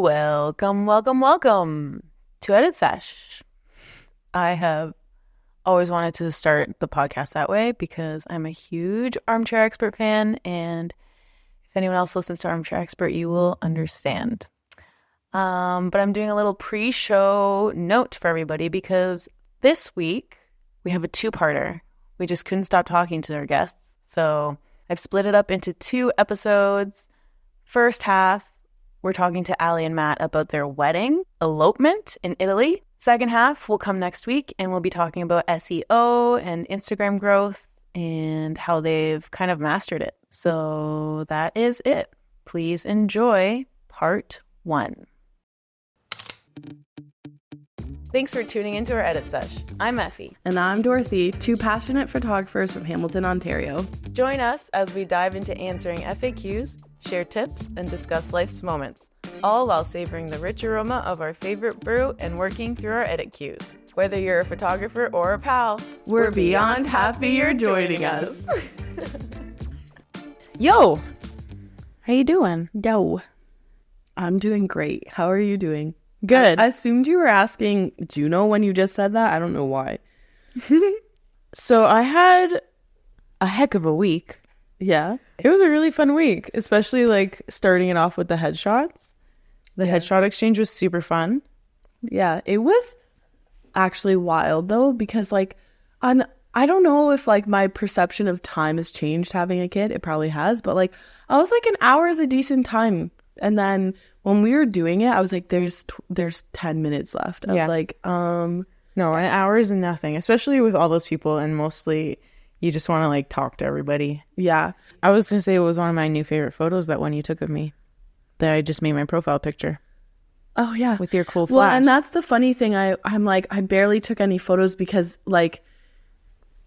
Welcome to Edit Sesh. I have always wanted to start the podcast that way because I'm a huge Armchair Expert fan, and if anyone else listens to Armchair Expert, you will understand. But I'm doing a little pre-show note for everybody because this week we have a two-parter. We just couldn't stop talking to our guests, so I've split it up into 2 episodes. First half, we're talking to Ali and Matt about their wedding, elopement in Italy. Second half will come next week, and we'll be talking about SEO and Instagram growth and how they've kind of mastered it. So that is it. Please enjoy part 1. Thanks for tuning into our Edit Sesh. I'm Effie. And I'm Dorothy, 2 passionate photographers from Hamilton, Ontario. Join us as we dive into answering FAQs, share tips, and discuss life's moments, all while savoring the rich aroma of our favorite brew and working through our edit cues. Whether you're a photographer or a pal, we're beyond happy you're joining us. Yo! How you doing? Yo. I'm doing great. How are you doing? Good. I assumed you were asking Juno when you just said that. I don't know why. So I had a heck of a week. Yeah. It was a really fun week, especially like starting it off with the headshots. The headshot exchange was super fun. Yeah, it was actually wild though, because like I don't know if like my perception of time has changed having a kid. It probably has, but like I was like an hour is a decent time. And then when we were doing it, I was like, there's 10 minutes left. I was like, no, an hour is nothing, especially with all those people, and mostly you just want to like talk to everybody. Yeah. I was going to say it was one of my new favorite photos, that one you took of me that I just made my profile picture. Oh, yeah. With your cool flash. Well, and that's the funny thing. I'm like, I barely took any photos because like,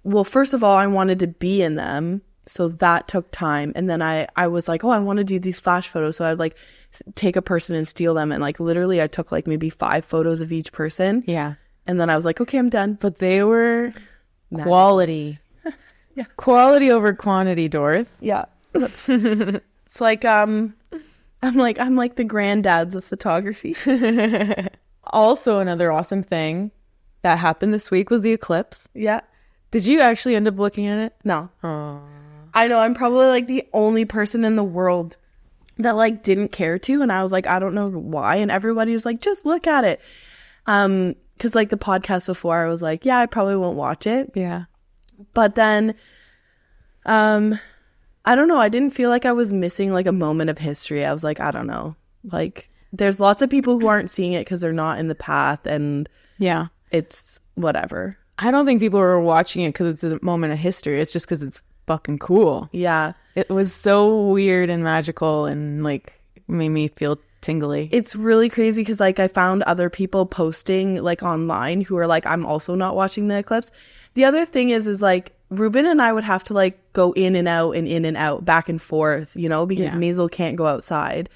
well, first of all, I wanted to be in them. So that took time. And then I was like, oh, I want to do these flash photos. So I'd like take a person and steal them. And like literally I took like maybe 5 photos of each person. Yeah. And then I was like, okay, I'm done. But they were quality. Yeah. Quality over quantity, Dorth. Yeah. It's like, I'm like the granddads of photography. Also, another awesome thing that happened this week was the eclipse. Yeah. Did you actually end up looking at it? No. Aww. I know, I'm probably like the only person in the world that like didn't care to, and I was like, I don't know why, and everybody was like, just look at it. Because like the podcast before, I was like, yeah, I probably won't watch it. Yeah. But then, I don't know, I didn't feel like I was missing like a moment of history. I was like, I don't know. Like, there's lots of people who aren't seeing it because they're not in the path, and yeah, it's whatever. I don't think people are watching it because it's a moment of history. It's just because it's fucking cool. Yeah. It was so weird and magical and like made me feel tingly. It's really crazy because like I found other people posting like online who are like, I'm also not watching the eclipse. The other thing is like Ruben and I would have to like go in and out back and forth, you know, because Maisel can't go outside.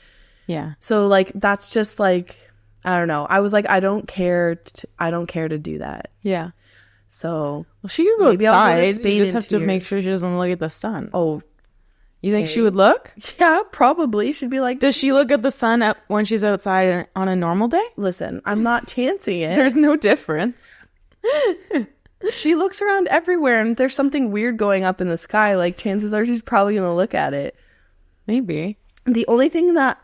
Yeah. So like that's just like, I don't know. I was like, I don't care to do that. Yeah. So well, she could go outside. You just have to make sure she doesn't look at the sun. Oh, you think she would look? Yeah, probably. She'd be like, does she look at the sun when she's outside on a normal day? Listen, I'm not chancing it. There's no difference. She looks around everywhere, and there's something weird going up in the sky. Like, chances are she's probably gonna look at it. Maybe. The only thing that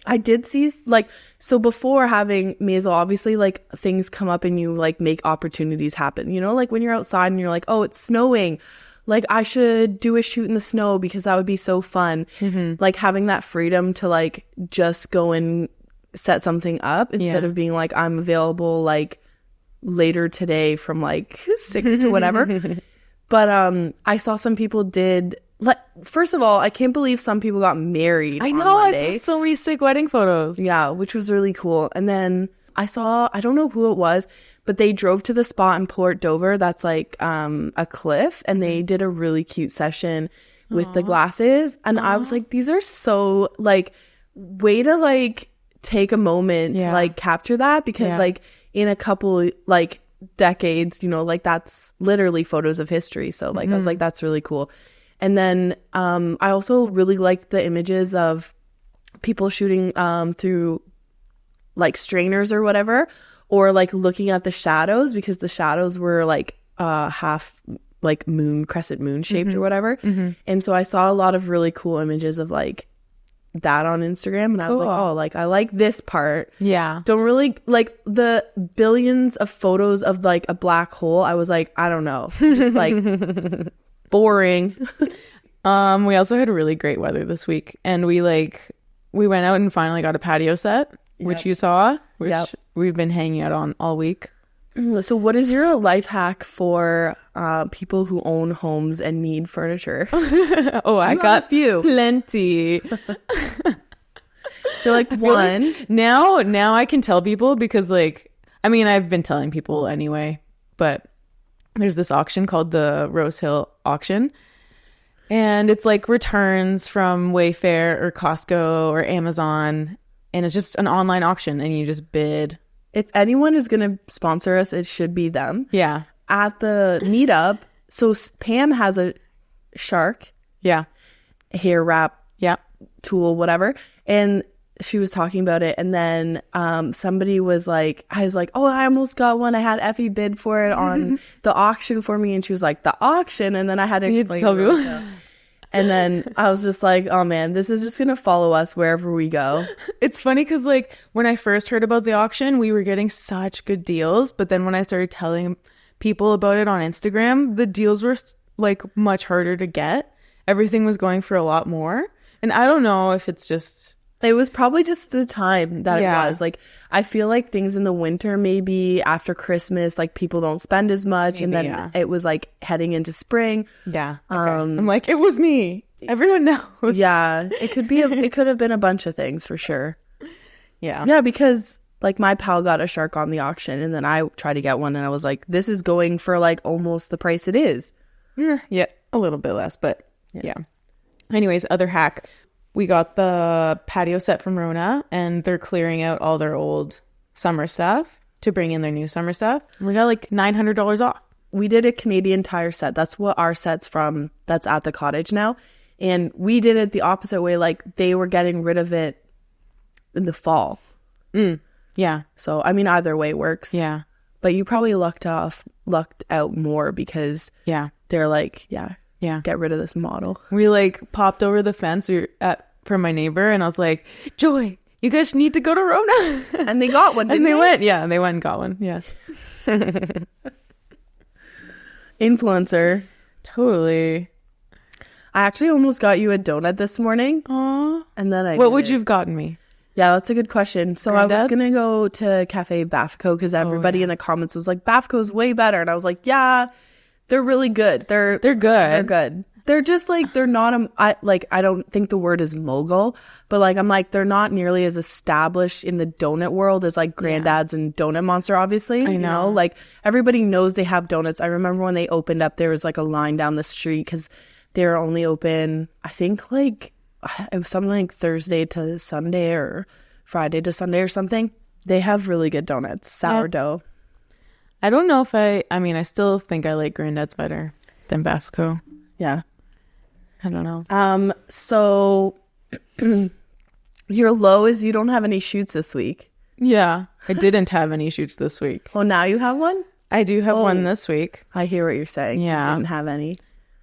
I did see, like, so before having Maisel, obviously, like, things come up and you, like, make opportunities happen. You know, like, when you're outside and you're like, oh, it's snowing. Like, I should do a shoot in the snow because that would be so fun. Mm-hmm. Like, having that freedom to, like, just go and set something up instead of being like, I'm available, like, later today from, like, 6 to whatever. But I saw some people did... Like, first of all, I can't believe some people got married. I know, I saw so many sick wedding photos. Yeah, which was really cool. And then I don't know who it was, but they drove to the spot in Port Dover that's like a cliff, and they did a really cute session with the glasses. And I was like, these are so like way to like take a moment to like capture that, because like in a couple like decades, you know, like that's literally photos of history. So like I was like, that's really cool. And then I also really liked the images of people shooting through like strainers or whatever, or like looking at the shadows, because the shadows were like half like crescent moon shaped or whatever. And so I saw a lot of really cool images of like that on Instagram, and I was like, oh, like I like this part. Yeah. Don't really like the billions of photos of like a black hole. I was like, I don't know, just like boring. We also had really great weather this week, and we went out and finally got a patio set, which you saw, which we've been hanging out on all week. So what is your life hack for people who own homes and need furniture? I got a few. Plenty. So like one. Like now I can tell people, because like, I mean, I've been telling people anyway, but there's this auction called the Rose Hill auction. And it's like returns from Wayfair or Costco or Amazon. And it's just an online auction, and you just bid. If anyone is going to sponsor us, it should be them. Yeah. At the meetup, so Pam has a shark. Yeah. Hair wrap. Yeah. Tool, whatever. And she was talking about it. And then somebody was like, I was like, oh, I almost got one. I had Effie bid for it on the auction for me. And she was like, the auction? And then I had to explain to her. And then I was just like, oh man, this is just going to follow us wherever we go. It's funny because like when I first heard about the auction, we were getting such good deals. But then when I started telling people about it on Instagram, the deals were like much harder to get. Everything was going for a lot more. And I don't know if it's just... It was probably just the time that it was. Like, I feel like things in the winter, maybe after Christmas, like people don't spend as much. Maybe, and then it was like heading into spring. Yeah. Okay. I'm like, it was me. Everyone knows. Yeah. It could have been a bunch of things for sure. Yeah. Yeah, because like my pal got a shark on the auction, and then I tried to get one, and I was like, this is going for like almost the price it is. Yeah. A little bit less, but yeah. Anyways, other hack. We got the patio set from Rona, and they're clearing out all their old summer stuff to bring in their new summer stuff. We got like $900 off. We did a Canadian Tire set. That's what our set's from. That's at the cottage now. And we did it the opposite way. Like they were getting rid of it in the fall. Yeah. So, I mean, either way works. Yeah. But you probably lucked out more because they're like, get rid of this model. We like popped over the fence from my neighbor, and I was like, Joy, you guys need to go to Rona. And they got one, didn't they? Went. Yeah, they went and got one. Yes. Influencer. Totally. I actually almost got you a donut this morning. Aww. And then what would you have gotten me? Yeah, that's a good question. So Granddad's? I was going to go to Cafe Bafco because everybody in the comments was like, Bafco's way better. And I was like, yeah, they're really good. They're good. They're good. They're just like, they're not, I don't think the word is mogul, but like, I'm like, they're not nearly as established in the donut world as like Granddad's and Donut Monster, obviously. I know. You know, like everybody knows they have donuts. I remember when they opened up, there was like a line down the street because they were only open, I think like, it was something like Thursday to Sunday or Friday to Sunday or something. They have really good donuts, sourdough. I don't know if I still think I like Granddad's better than Bafco. Yeah. I don't know. So your low is you don't have any shoots this week. Yeah. I didn't have any shoots this week. Oh, now you have one? I do have one this week. I hear what you're saying. Yeah. You didn't have any.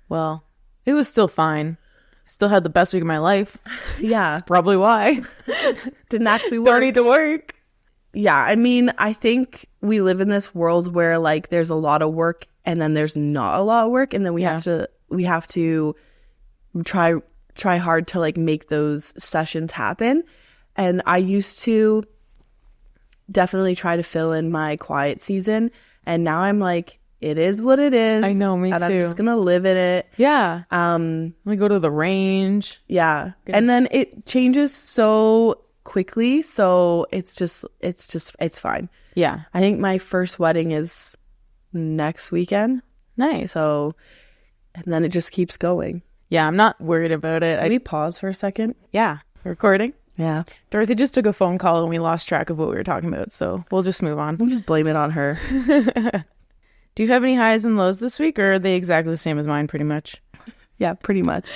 Well, it was still fine. I still had the best week of my life. Yeah. That's probably why. Didn't actually work. Don't need to work. Yeah. I mean, I think we live in this world where like there's a lot of work and then there's not a lot of work. And then we have to try hard to like make those sessions happen. And I used to definitely try to fill in my quiet season. And now I'm like, it is what it is. I know, me and too. I'm just gonna live in it. Yeah. We go to the range. Yeah. And then it changes so quickly. So it's fine. Yeah. I think my first wedding is next weekend. Nice. So, and then it just keeps going. Yeah, I'm not worried about it. Can we pause for a second? Yeah. Recording. Yeah. Dorothy just took a phone call and we lost track of what we were talking about. So we'll just move on. We'll just blame it on her. Do you have any highs and lows this week, or are they exactly the same as mine pretty much? Yeah, pretty much.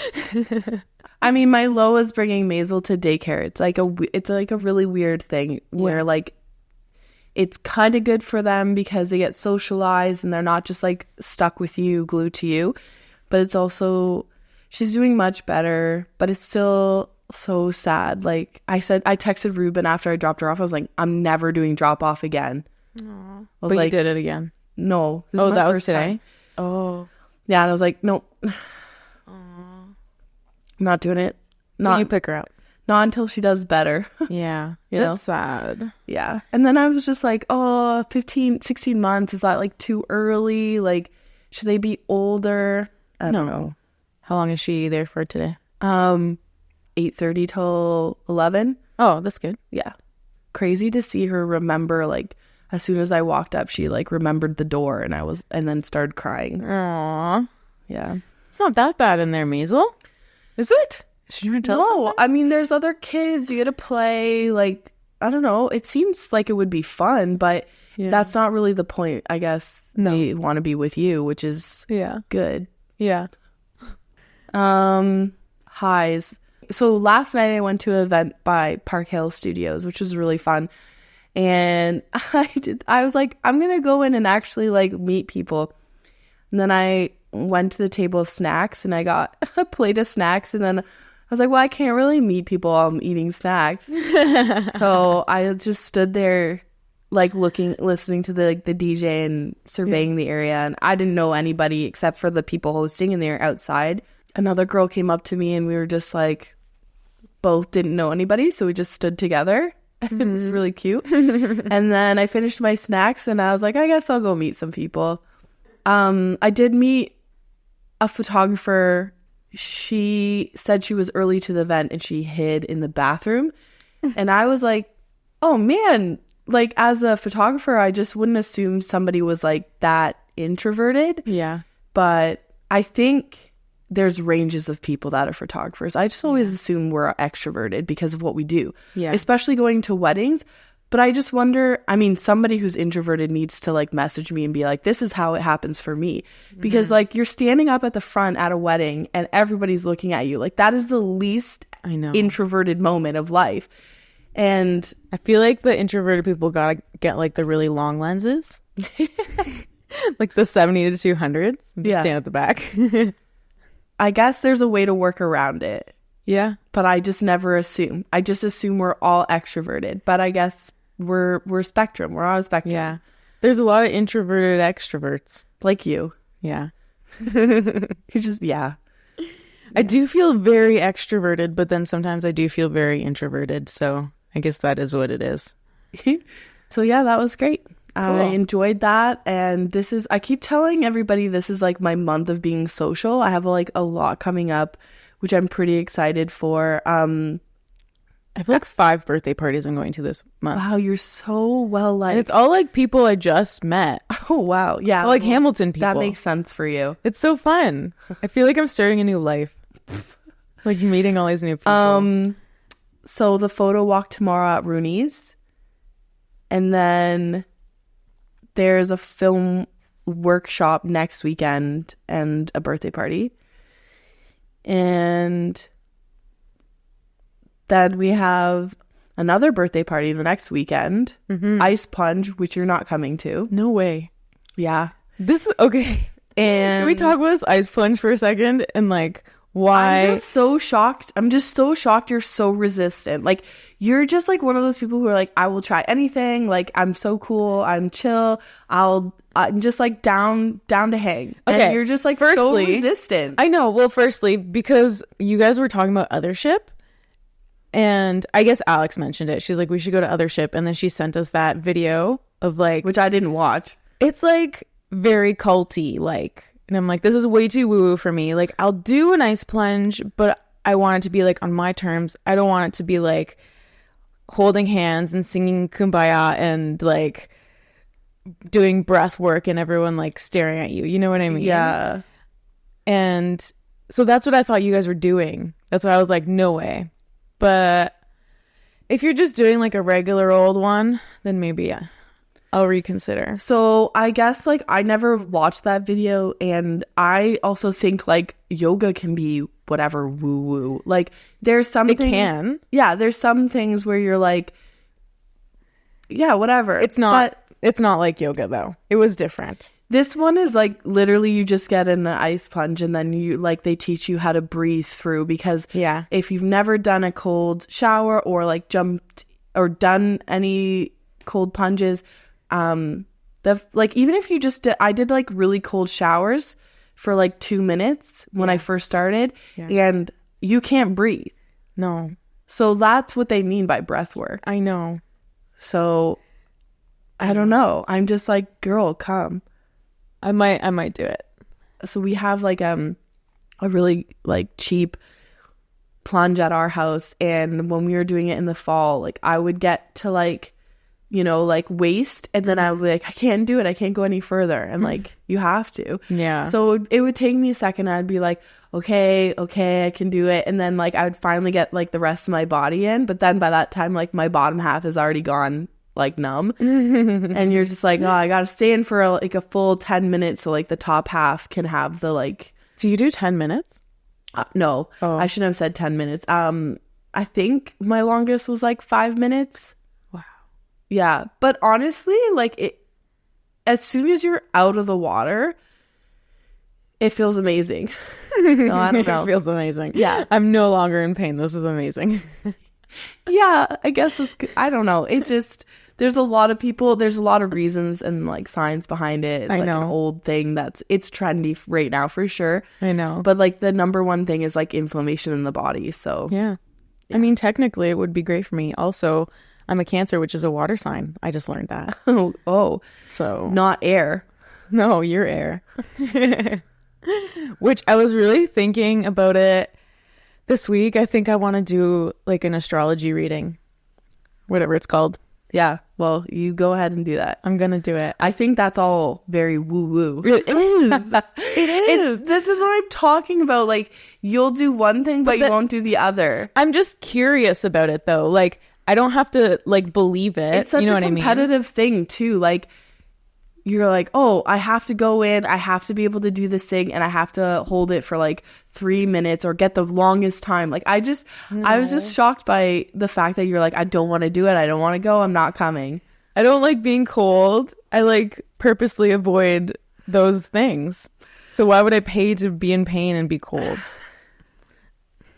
I mean, my low is bringing Maisel to daycare. It's like a really weird thing where like it's kind of good for them because they get socialized and they're not just like stuck with you, glued to you. But it's also, she's doing much better, but it's still so sad. Like I texted Ruben after I dropped her off. I was like, I'm never doing drop off again. Aww. But like, you did it again. No. Oh, that was today? Time. Oh. Yeah, and I was like, nope. Not doing it. Not you pick her up. Not until she does better. Yeah. That's sad. Yeah. And then I was just like, 15, 16 months. Is that like too early? Like, should they be older? I don't know. How long is she there for today? 8:30 till 11. Oh, that's good. Yeah. Crazy to see her remember, like, as soon as I walked up, she like remembered the door and then started crying. Aww. Yeah. It's not that bad in there, Maisel. Is it? Should you tell us something? I mean, there's other kids. You get to play. Like, I don't know. It seems like it would be fun, but that's not really the point. I guess they want to be with you, which is good. Yeah. Highs. So last night I went to an event by Park Hill Studios, which was really fun. And I was like, I'm going to go in and actually like meet people. And then I went to the table of snacks and I got a plate of snacks. And then I was like, well, I can't really meet people while I'm eating snacks. So I just stood there like listening to the DJ and surveying the area. And I didn't know anybody except for the people hosting, and they were outside. Another girl came up to me and we were just like, both didn't know anybody. So we just stood together. It was really cute. And then I finished my snacks and I was like, I guess I'll go meet some people. I did meet a photographer. She said she was early to the event and she hid in the bathroom. And I was like, oh man, like as a photographer, I just wouldn't assume somebody was like that introverted. Yeah. But I think there's ranges of people that are photographers. I just always assume we're extroverted because of what we do. Yeah. Especially going to weddings. But I just wonder, I mean, somebody who's introverted needs to like message me and be like, this is how it happens for me. Because like you're standing up at the front at a wedding and everybody's looking at you. Like that is the least introverted moment of life. And I feel like the introverted people gotta get like the really long lenses. Like the 70 to 200s. Just stand at the back. I guess there's a way to work around it. Yeah. But I just never assume. I just assume we're all extroverted. But I guess we're spectrum. We're on a spectrum. Yeah. There's a lot of introverted extroverts. Like you. Yeah. You just, I do feel very extroverted, but then sometimes I do feel very introverted. So I guess that is what it is. So yeah, that was great. Cool. I enjoyed that. And I keep telling everybody this is like my month of being social. I have like a lot coming up, which I'm pretty excited for. I feel like 5 birthday parties I'm going to this month. Wow, you're so well liked. And it's all like people I just met. Oh, wow. Yeah. It's all like Hamilton people. That makes sense for you. It's so fun. I feel like I'm starting a new life. Like meeting all these new people. So the photo walk tomorrow at Rooney's. And then there's a film workshop next weekend and a birthday party. And then we have another birthday party the next weekend. Ice plunge, which you're not coming to. No way. Yeah. This is okay. And can we talk about this ice plunge for a second? And like why? I'm just so shocked. You're so resistant. Like you're just like one of those people who are like, I will try anything. Like I'm so cool. I'm chill. I'm just like down to hang. Okay. And you're just like so resistant. I know. Well, firstly, because you guys were talking about Othership. And I guess Alex mentioned it. She's like, we should go to Othership. And then she sent us that video of like, which I didn't watch. It's like very culty, like, and I'm like, this is way too woo-woo for me. Like, I'll do an ice plunge, but I want it to be like on my terms. I don't want it to be like holding hands and singing Kumbaya and like doing breath work and everyone like staring at you. You know what I mean? Yeah. And so that's what I thought you guys were doing. That's why I was like, no way. But if you're just doing like a regular old one, then maybe I'll reconsider. So I guess like I never watched that video, and I also think like yoga can be whatever woo woo. Like there's some things, there's some things where you're like, yeah, whatever. It's not like yoga though. It was different. This one is like literally you just get in an ice plunge and then you like they teach you how to breathe through, because if you've never done a cold shower or like jumped or done any cold plunges, like even if you just I did like really cold showers for like 2 minutes when I first started and you can't breathe. No. So that's what they mean by breath work. I know. So I don't know. I'm just like, girl, come. I might do it. So we have like a really like cheap plunge at our house, and when we were doing it in the fall, like I would get to like, you know, like waist, and then I would be like, I can't do it, I can't go any further, and like you have to. So it would take me a second. I'd be like, okay, I can do it, and then like I would finally get like the rest of my body in, but then by that time like my bottom half is already gone like numb and you're just like, oh, I gotta stay in for like a full 10 minutes so like the top half can have the like. Do you do 10 minutes? No. I shouldn't have said 10 minutes. I think my longest was like 5 minutes. Wow. Yeah, but honestly, like it, as soon as you're out of the water, it feels amazing. So I don't know. It feels amazing. Yeah, I'm no longer in pain. This is amazing. Yeah, I guess I don't know. It just, there's a lot of people, there's a lot of reasons and like science behind it. It's like an old thing it's trendy right now for sure. I know. But like the number one thing is like inflammation in the body. So yeah. I mean, technically it would be great for me. Also, I'm a Cancer, which is a water sign. I just learned that. Oh, so not air. No, you're air. Which I was really thinking about it this week. I think I want to do like an astrology reading, whatever it's called. Yeah, well, you go ahead and do that. I'm gonna do it. I think that's all very woo woo. It is. It is. This is what I'm talking about. Like you'll do one thing, but you won't do the other. I'm just curious about it though. Like I don't have to like believe it. It's such a competitive thing too. Like you're like, oh, I have to go in, I have to be able to do this thing, and I have to hold it for like 3 minutes or get the longest time. Like I was just shocked by the fact that you're like, I don't want to do it, I don't want to go, I'm not coming. I don't like being cold. I like purposely avoid those things. So why would I pay to be in pain and be cold?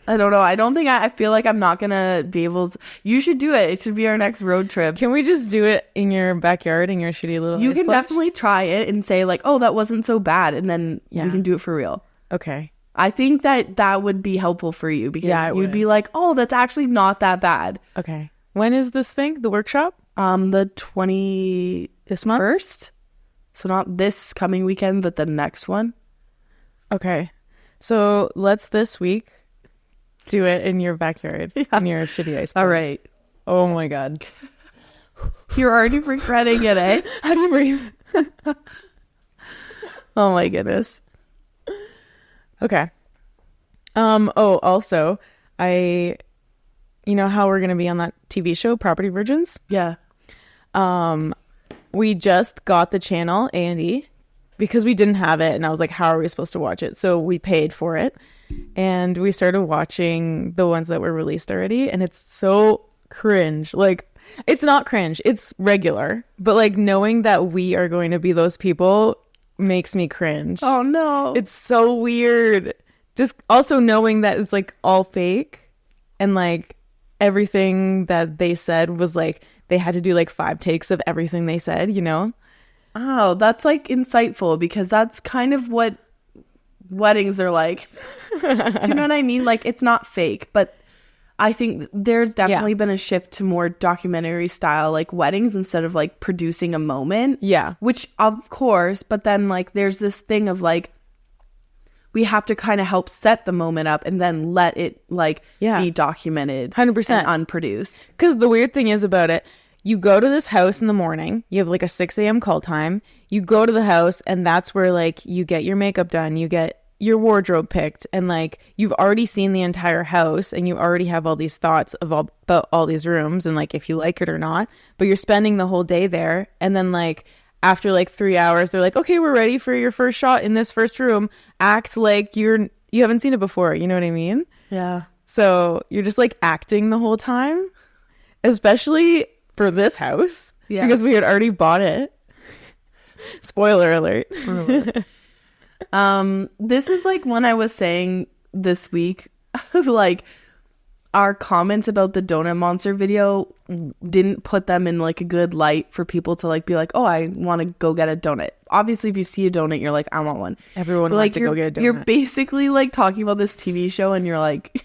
I don't know. I don't think I feel like I'm not gonna be able to. You should do it. It should be our next road trip. Can we just do it in your backyard in your shitty little? You can definitely try it and say like, oh, that wasn't so bad, and then we can do it for real. Okay. I think that would be helpful for you, because you'd be like, oh, that's actually not that bad. Okay. When is this thing? The workshop? The 20 this month? First. So not this coming weekend, but the next one. Okay. So let's this week do it in your backyard, in your shitty ice. All right. Oh my God. You're already regretting it, eh? How do you breathe? Oh my goodness. Okay. Oh, also, you know how we're going to be on that TV show, Property Virgins? Yeah. We just got the channel, A&E, because we didn't have it. And I was like, how are we supposed to watch it? So we paid for it. And we started watching the ones that were released already. And it's so cringe. Like, it's not cringe. It's regular. But like knowing that we are going to be those people makes me cringe. Oh no. It's so weird. Just also knowing that it's like all fake. And like everything that they said was like, they had to do like 5 takes of everything they said, you know? Oh, that's like insightful, because that's kind of what weddings are like. Do you know what I mean? Like, it's not fake, but I think there's definitely been a shift to more documentary style like weddings instead of like producing a moment. Yeah. Which of course, but then like there's this thing of like we have to kind of help set the moment up and then let it like be documented 100% and unproduced. Because the weird thing is about it, you go to this house in the morning, you have like a 6 a.m. call time, you go to the house, and that's where like you get your makeup done, you get your wardrobe picked, and like you've already seen the entire house and you already have all these thoughts of about all these rooms and like if you like it or not, but you're spending the whole day there, and then like after like 3 hours they're like, okay, we're ready for your first shot in this first room, act like you're you haven't seen it before. You know what I mean? Yeah. So you're just like acting the whole time, especially for this house. Yeah. Because we had already bought it. Spoiler alert. This is like when I was saying this week, like our comments about the Donut Monster video didn't put them in like a good light for people to like be like, oh, I want to go get a donut. Obviously, if you see a donut, you're like, I want one. Everyone wants to go get a donut. You're basically like talking about this TV show and you're like,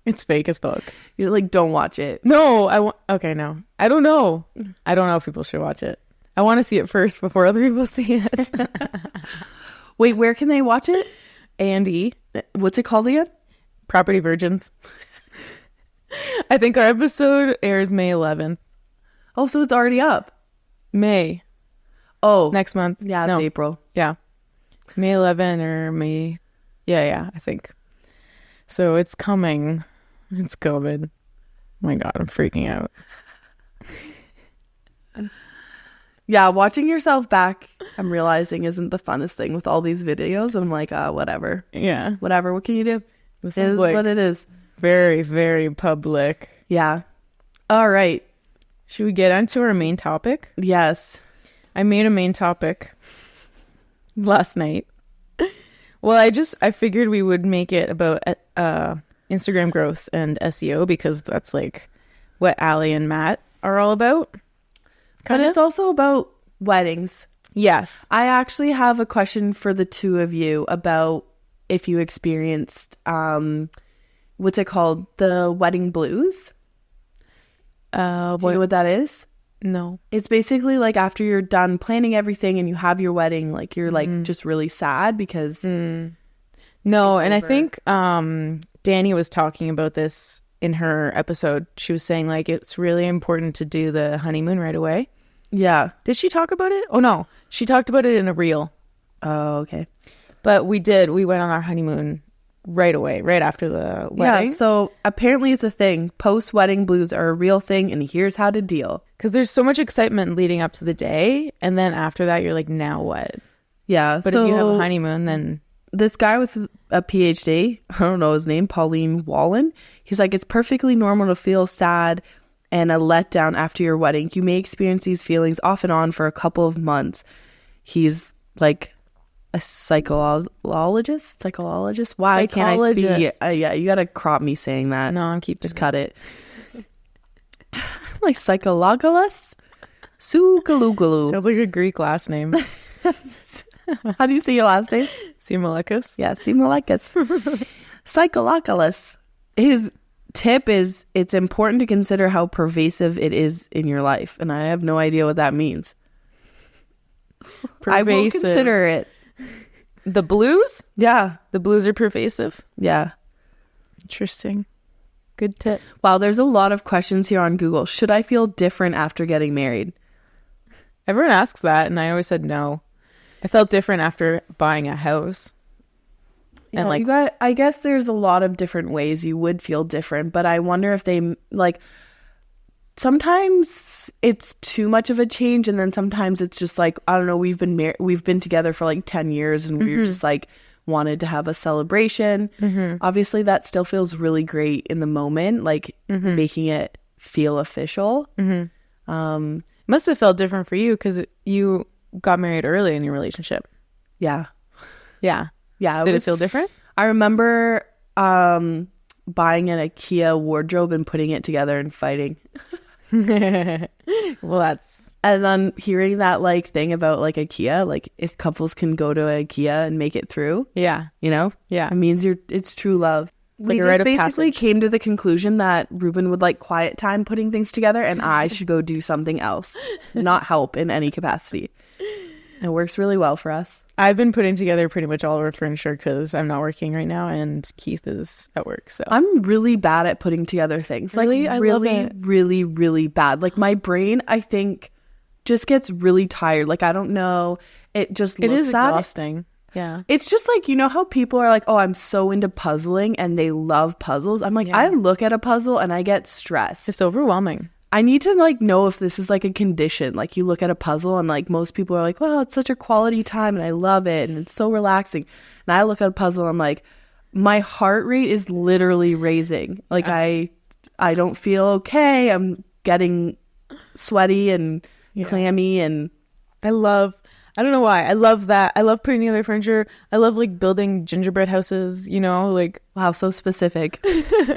it's fake as fuck. You're like, don't watch it. No, okay, no. I don't know. I don't know if people should watch it. I want to see it first before other people see it. Wait, where can they watch it? A&E. What's it called again? Property Virgins. I think our episode aired May 11th. Oh, so it's already up. May. Oh. Next month. Yeah, it's April. Yeah. May 11 or May. Yeah, I think. So it's coming. It's coming. Oh my God, I'm freaking out. Yeah, watching yourself back, I'm realizing isn't the funnest thing with all these videos. And I'm like, whatever. Yeah. Whatever. What can you do? This is like what it is. Very, very public. Yeah. All right. Should we get onto our main topic? Yes. I made a main topic last night. Well, I figured we would make it about Instagram growth and SEO because that's like what Allie and Matt are all about. But it's also about weddings. Yes. I actually have a question for the two of you about if you experienced, what's it called? The wedding blues? Do you know what that is? No. It's basically like after you're done planning everything and you have your wedding, like you're like just really sad because No, and I think Danny was talking about this in her episode. She was saying like it's really important to do the honeymoon right away. Yeah. Did she talk about it? Oh no, she talked about it in a reel. Oh, okay. But we went on our honeymoon right away, right after the wedding. Yeah, so apparently it's a thing. Post-wedding blues are a real thing, and here's how to deal. Because there's so much excitement leading up to the day, and then after that, you're like, now what? Yeah. But if you have a honeymoon, then... This guy with a PhD, I don't know his name, Pauline Wallen, he's like, it's perfectly normal to feel sad and a letdown after your wedding. You may experience these feelings off and on for a couple of months. He's like... a psychologist? Why can't I speak? Yeah, you gotta crop me saying that. No, I'm keeping just cut it. Like psychologist? Sugalugalu. Sounds like a Greek last name. How do you say your last name? Simalekis. Yeah, Simalekis. Psychologist. His tip is it's important to consider how pervasive it is in your life, and I have no idea what that means. Pervasive. I will consider it. The blues? Yeah. The blues are pervasive? Yeah. Interesting. Good tip. Wow, there's a lot of questions here on Google. Should I feel different after getting married? Everyone asks that, and I always said no. I felt different after buying a house. And I guess there's a lot of different ways you would feel different, but I wonder if they, like, sometimes it's too much of a change, and then sometimes it's just like, I don't know, we've been together for like 10 years and we're just like wanted to have a celebration. Obviously that still feels really great in the moment, like making it feel official. Must have felt different for you because you got married early in your relationship. Yeah. Did it feel different? I remember buying an IKEA wardrobe and putting it together and fighting. Well, and then hearing that like thing about like IKEA, like if couples can go to IKEA and make it through, yeah, you know, yeah, it means it's true love. We just basically came to the conclusion that Ruben would like quiet time putting things together, and I should go do something else, not help in any capacity. It works really well for us. I've been putting together pretty much all of our furniture because I'm not working right now and Keith is at work. So I'm really bad at putting together things. Really? Like I really, love it. really, really bad. Like my brain, I think, just gets really tired. Like I don't know. It just looks it is at exhausting. Yeah. It's just like, you know how people are like, oh, I'm so into puzzling and they love puzzles. I'm like, I look at a puzzle and I get stressed. It's overwhelming. I need to like know if this is like a condition. Like you look at a puzzle and like most people are like, well, it's such a quality time and I love it and it's so relaxing. And I look at a puzzle and I'm like, my heart rate is literally raising. Like I don't feel okay. I'm getting sweaty and clammy, and I don't know why. I love that. I love putting together furniture. I love like building gingerbread houses, you know, like wow, so specific.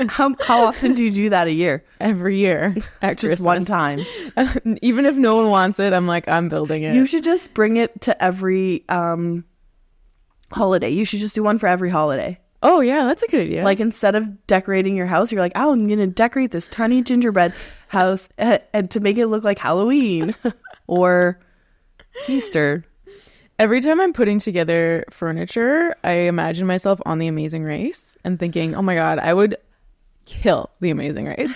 How often do you do that a year? every year at Just Christmas. one time. Even if no one wants it, I'm like, I'm building it. You should just bring it to every holiday. You should just do one for every holiday. Oh yeah, that's a good idea. Like instead of decorating your house, you're like, oh, I'm going to decorate this tiny gingerbread house and to make it look like Halloween or Easter. Every time I'm putting together furniture, I imagine myself on The Amazing Race and thinking, oh my God, I would kill The Amazing Race.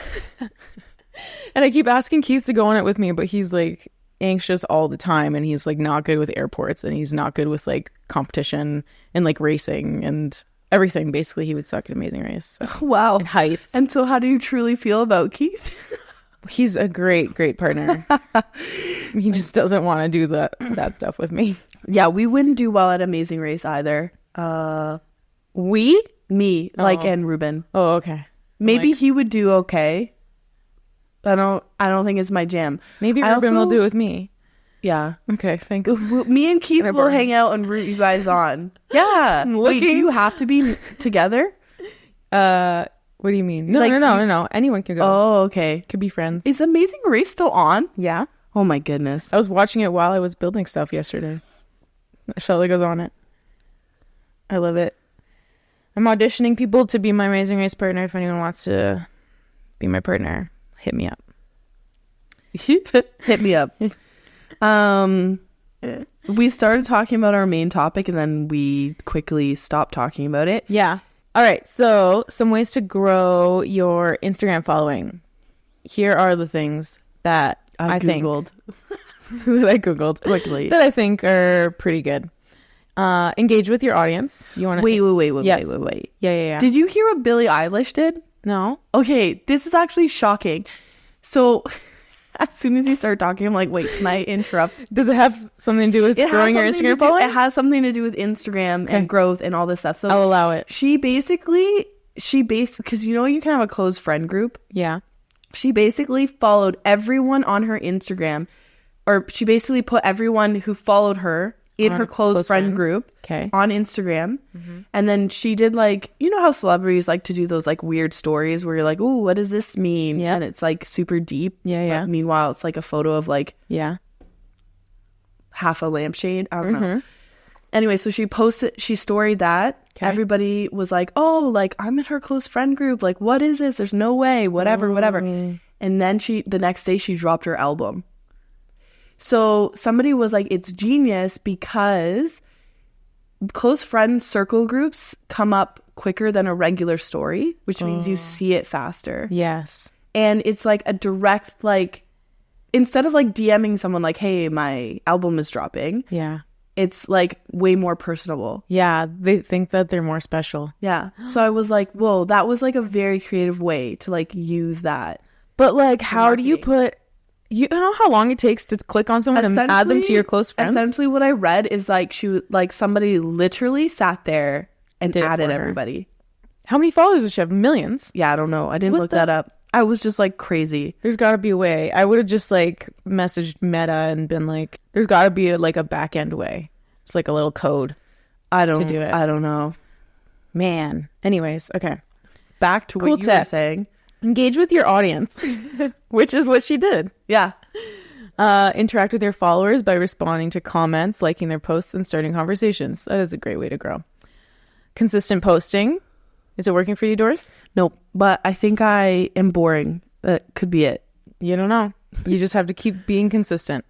And I keep asking Keith to go on it with me, but he's like anxious all the time, and he's like not good with airports, and he's not good with like competition and like racing and everything. Basically, he would suck at Amazing Race. So. Wow. And heights. And so how do you truly feel about Keith? He's a great partner. He just doesn't want to do that stuff with me. Yeah, we wouldn't do well at Amazing Race either. Me, like, and Ruben. Oh, okay. Maybe he would do okay. I don't think it's my jam. Maybe Ruben will do it with me. Yeah. Okay, thanks. Me and Keith will hang out and root you guys on. Yeah. Wait, do you have to be together? What do you mean? No, like, no. Anyone can go. Oh, okay. Could be friends. Is Amazing Race still on? Yeah. Oh my goodness. I was watching it while I was building stuff yesterday. I felt like I was on it. I love it. I'm auditioning people to be my Amazing Race partner. If anyone wants to be my partner, hit me up. Hit me up. We started talking about our main topic and then we quickly stopped talking about it. Yeah. All right. So some ways to grow your Instagram following. Here are the things that I Googled. That I Googled quickly. That I think are pretty good. Engage with your audience. You want to wait. Yeah. Did you hear what Billie Eilish did? No. Okay, this is actually shocking. So as soon as you start talking, I'm like, wait, can I interrupt? Does it have something to do with growing your Instagram following? It has something to do with Instagram and growth and all this stuff. So I'll allow it. She basically, because you know you can have a closed friend group. Yeah. She basically followed everyone on her Instagram, or she basically put everyone who followed her in her close friend group on Instagram. Mm-hmm. And then she did like, you know how celebrities like to do those like weird stories where you're like, oh, what does this mean? Yeah. And it's like super deep. Yeah. But meanwhile, it's like a photo of like half a lampshade. I don't know. Anyway, so she storied that. Okay. Everybody was like, oh, like I'm in her close friend group. Like, what is this? There's no way, whatever. And then the next day she dropped her album. So somebody was like, it's genius because close friends circle groups come up quicker than a regular story, which means you see it faster. Yes. And it's like a direct, like, instead of like DMing someone like, hey, my album is dropping. Yeah. It's like way more personable. Yeah. They think that they're more special. Yeah. So I was like, whoa, that was like a very creative way to like use that. But like, how do you put... You know how long it takes to click on someone and add them to your close friends? Essentially what I read is like somebody literally sat there and added everybody. How many followers does she have? Millions? Yeah, I don't know. I didn't look that up. I was just like crazy. There's got to be a way. I would have just like messaged Meta and been like, there's got to be like a back end way. It's like a little code to do it. I don't know. Man. Anyways, okay. Back to what you were saying. Engage with your audience, which is what she did. Yeah. Interact with your followers by responding to comments, liking their posts, and starting conversations. That is a great way to grow. Consistent posting. Is it working for you, Dorth? Nope. But I think I am boring. That could be it. You don't know. You just have to keep being consistent.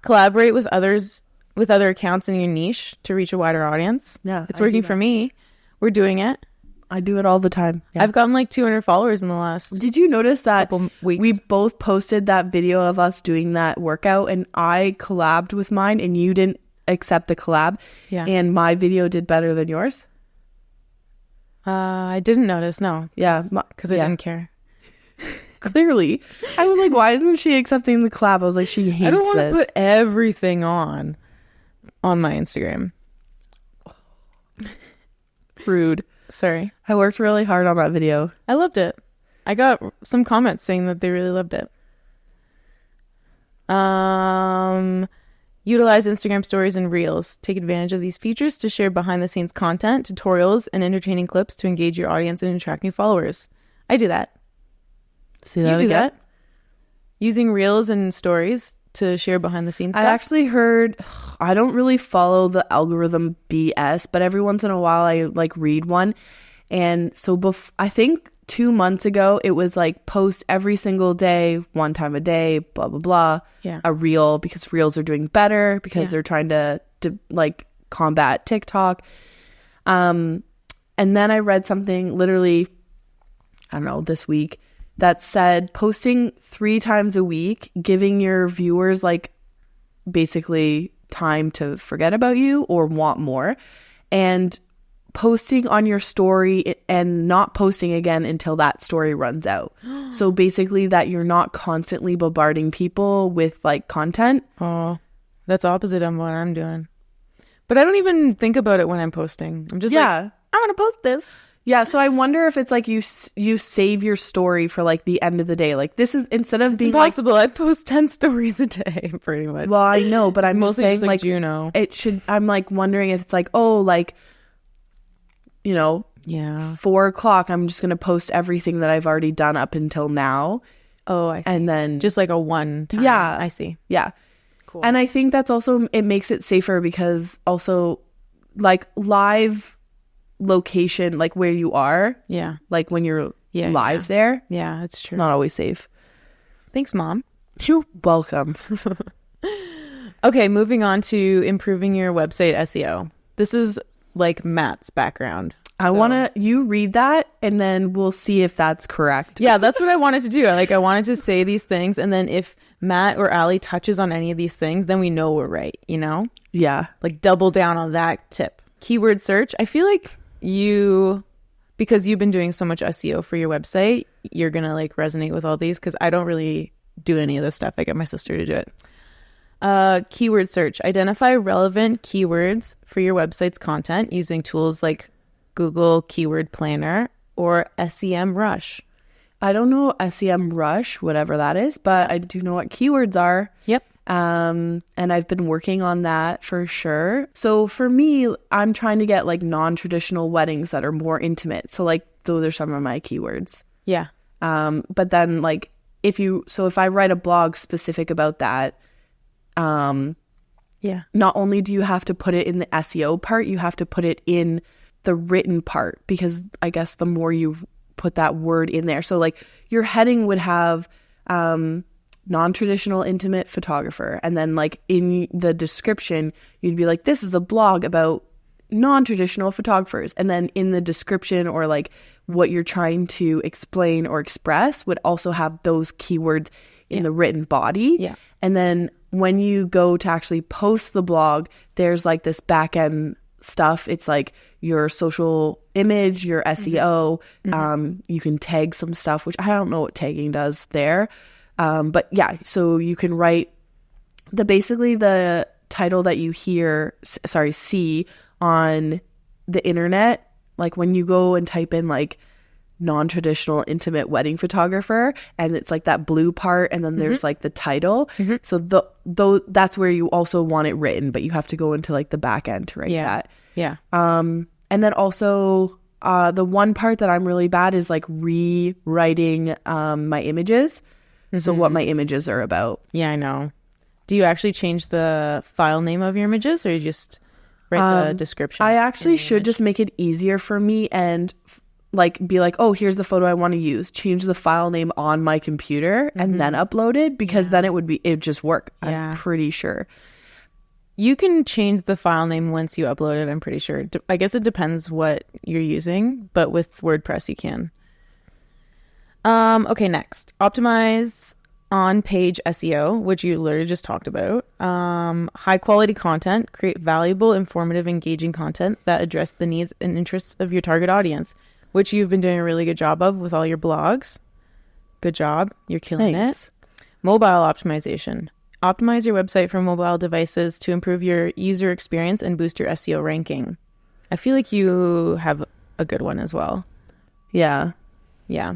Collaborate with others, with other accounts in your niche to reach a wider audience. Yeah. It's working for me. We're doing it. I do it all the time. Yeah. I've gotten like 200 followers in the last Did you notice that couple weeks. We both posted that video of us doing that workout and I collabed with mine and you didn't accept the collab? Yeah. And my video did better than yours? I didn't notice, no. Yeah. Because I didn't care. Clearly. I was like, why isn't she accepting the collab? I was like, she hates this. I don't want to put everything on my Instagram. Rude. Sorry. I worked really hard on that video. I loved it. I got some comments saying that they really loved it. Utilize Instagram stories and reels. Take advantage of these features to share behind the scenes content, tutorials, and entertaining clips to engage your audience and attract new followers. I do that. See that you do again? that? Using reels and stories to share behind the scenes stuff? I actually heard, I don't really follow the algorithm BS, but every once in a while I like read one. And so I think 2 months ago, it was like post every single day, 1 time a day, blah, blah, blah. Yeah. A reel, because reels are doing better because they're trying to like combat TikTok. And then I read something literally, I don't know, this week that said posting 3 times a week, giving your viewers like basically time to forget about you or want more, and posting on your story and not posting again until that story runs out. So basically that you're not constantly bombarding people with like content. Oh, that's opposite of what I'm doing. But I don't even think about it when I'm posting. I'm just like, I'm going to post this. Yeah, so I wonder if it's like you save your story for like the end of the day. Like this is, instead of being impossible. I post 10 stories a day pretty much. Well, I know, but I'm mostly saying just like Juno. It should, I'm like wondering if it's like, oh, like, you know, 4 o'clock, I'm just going to post everything that I've already done up until now. Oh, I see. And then just like a one time. Yeah. I see. Yeah. Cool. And I think that's also, it makes it safer because also like live location, like where you are. Yeah. Like when you're live there. Yeah, it's true. It's not always safe. Thanks, Mom. You're welcome. Okay, moving on to improving your website SEO. This is like Matt's background. I want to, you read that and then we'll see if that's correct. Yeah, that's what I wanted to do. I wanted to say these things, and then if Matt or Ali touches on any of these things, then we know we're right, you know? Yeah. Like double down on that tip. Keyword search. I feel like because you've been doing so much SEO for your website, you're going to like resonate with all these because I don't really do any of this stuff. I get my sister to do it. Keyword search. Identify relevant keywords for your website's content using tools like Google Keyword Planner or SEM Rush. I don't know SEM Rush, whatever that is, but I do know what keywords are. Yep. And I've been working on that for sure. So for me, I'm trying to get like non-traditional weddings that are more intimate. So like those are some of my keywords. Yeah. But then like if I write a blog specific about that, not only do you have to put it in the SEO part, you have to put it in the written part, because I guess the more you put that word in there. So like your heading would have non-traditional intimate photographer, and then like in the description you'd be like, this is a blog about non-traditional photographers, and then in the description or like what you're trying to explain or express would also have those keywords in the written body. Yeah. And then when you go to actually post the blog, there's like this back end stuff. It's like your social image, your SEO. You can tag some stuff, which I don't know what tagging does there. But yeah, so you can write basically the title that you see on the internet. Like when you go and type in like non-traditional intimate wedding photographer, and it's like that blue part, and then there's like the title. So that's where you also want it written, but you have to go into like the back end to write that. Yeah. And then also the one part that I'm really bad is like rewriting my images. So what my images are about. Yeah, I know. Do you actually change the file name of your images, or you just write the description? I actually should just make it easier for me and like be like, oh, here's the photo I want to use. Change the file name on my computer and then upload it, because then it would just work. I'm pretty sure. You can change the file name once you upload it, I'm pretty sure. I guess it depends what you're using, but with WordPress you can. Okay, next. Optimize on-page SEO, which you literally just talked about. High-quality content. Create valuable, informative, engaging content that address the needs and interests of your target audience, which you've been doing a really good job of with all your blogs. Good job. You're killing it. Mobile optimization. Optimize your website for mobile devices to improve your user experience and boost your SEO ranking. I feel like you have a good one as well. Yeah. Yeah.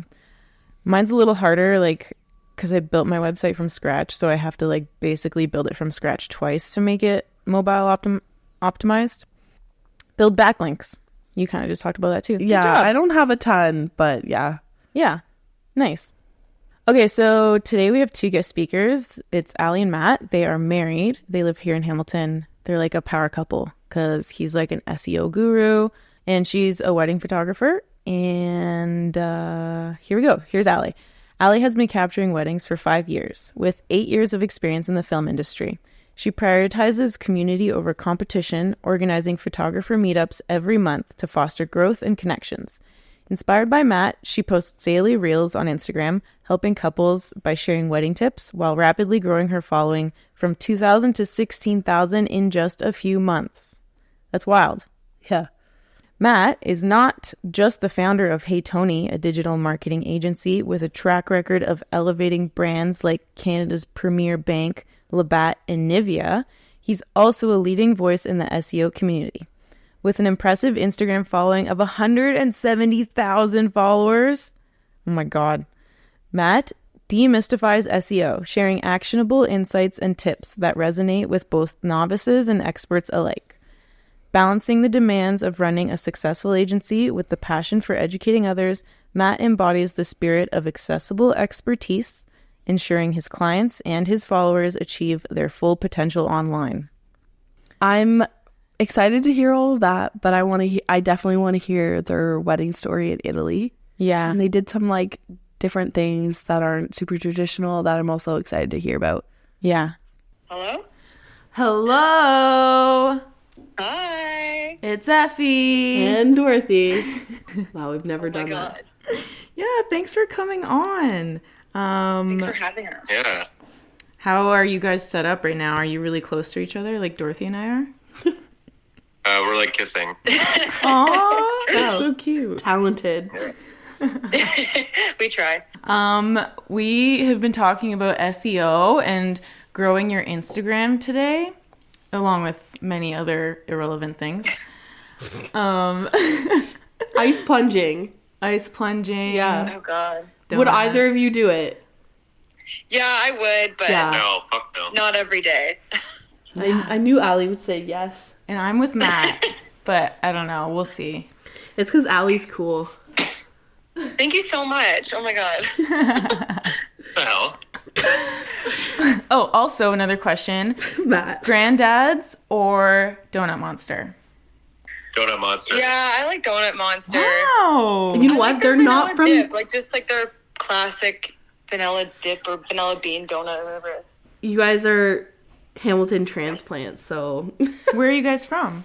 Mine's a little harder, like, because I built my website from scratch, so I have to, like, basically build it from scratch twice to make it mobile optimized. Build backlinks. You kind of just talked about that too. Yeah, I don't have a ton, but yeah. Yeah. Nice. Okay, so today we have 2 guest speakers. It's Allie and Matt. They are married. They live here in Hamilton. They're like a power couple because he's like an SEO guru and she's a wedding photographer. And here we go. Here's Allie. Allie has been capturing weddings for 5 years with 8 years of experience in the film industry. She prioritizes community over competition, organizing photographer meetups every month to foster growth and connections. Inspired by Matt, she posts daily reels on Instagram, helping couples by sharing wedding tips while rapidly growing her following from 2,000 to 16,000 in just a few months. That's wild. Yeah. Matt is not just the founder of Hey Tony, a digital marketing agency with a track record of elevating brands like Canada's premier bank, Labatt and Nivea. He's also a leading voice in the SEO community. With an impressive Instagram following of 170,000 followers. Oh my God. Matt demystifies SEO, sharing actionable insights and tips that resonate with both novices and experts alike. Balancing the demands of running a successful agency with the passion for educating others, Matt embodies the spirit of accessible expertise, ensuring his clients and his followers achieve their full potential online. I'm excited to hear all of that, but I definitely want to hear their wedding story in Italy. Yeah. And they did some like different things that aren't super traditional that I'm also excited to hear about. Yeah. Hello? Hello. Hi. It's Effie. And Dorothy. Wow, we've never done God. that. Yeah, thanks for coming on. Thanks for having us. Yeah. How are you guys set up right now? Are you really close to each other like Dorothy and I are? We're like kissing. Aww, that's so cute. Talented. We try. We have been talking about SEO and growing your Instagram today, along with many other irrelevant things. Ice plunging. Ice plunging. Yeah. Oh, God. Would donuts. either of you do it? Yeah, I would, but Yeah. No, fuck no. not every day. I knew Allie would say yes. And I'm with Matt, but I don't know. We'll see. It's because Allie's cool. Thank you so much. Oh, my God. What the hell? Oh, also another question. Matt. Granddads or Donut Monster? Donut Monster. Yeah, I like Donut Monster. Wow. You know I what? like They're their not vanilla from... dip, like just like their classic vanilla dip or vanilla bean donut or whatever. You guys are Hamilton transplants, so... Where are you guys from?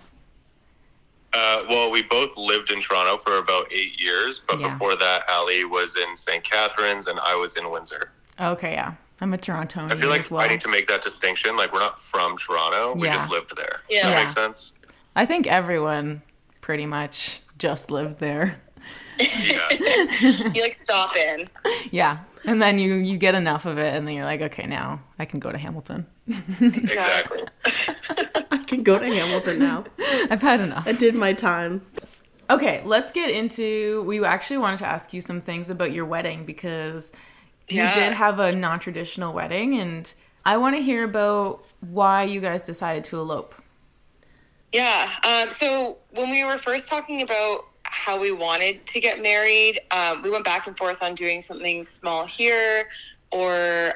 Well, we both lived in Toronto for about 8 years, but Yeah. before that, Allie was in St. Catharines and I was in Windsor. Okay, yeah. I'm a Torontonian I feel like as well. I need to make that distinction. Like, we're not from Toronto. We Yeah. just lived there. Yeah. Does that Yeah. make sense? I think everyone pretty much just lived there. Yeah. You like stop in. Yeah. And then you get enough of it and then you're like, okay, now I can go to Hamilton. Exactly. I can go to Hamilton now. I've had enough. I did my time. Okay, let's get into, we actually wanted to ask you some things about your wedding because you Yeah. did have a non-traditional wedding and I want to hear about why you guys decided to elope. Yeah. So when we were first talking about how we wanted to get married, we went back and forth on doing something small here or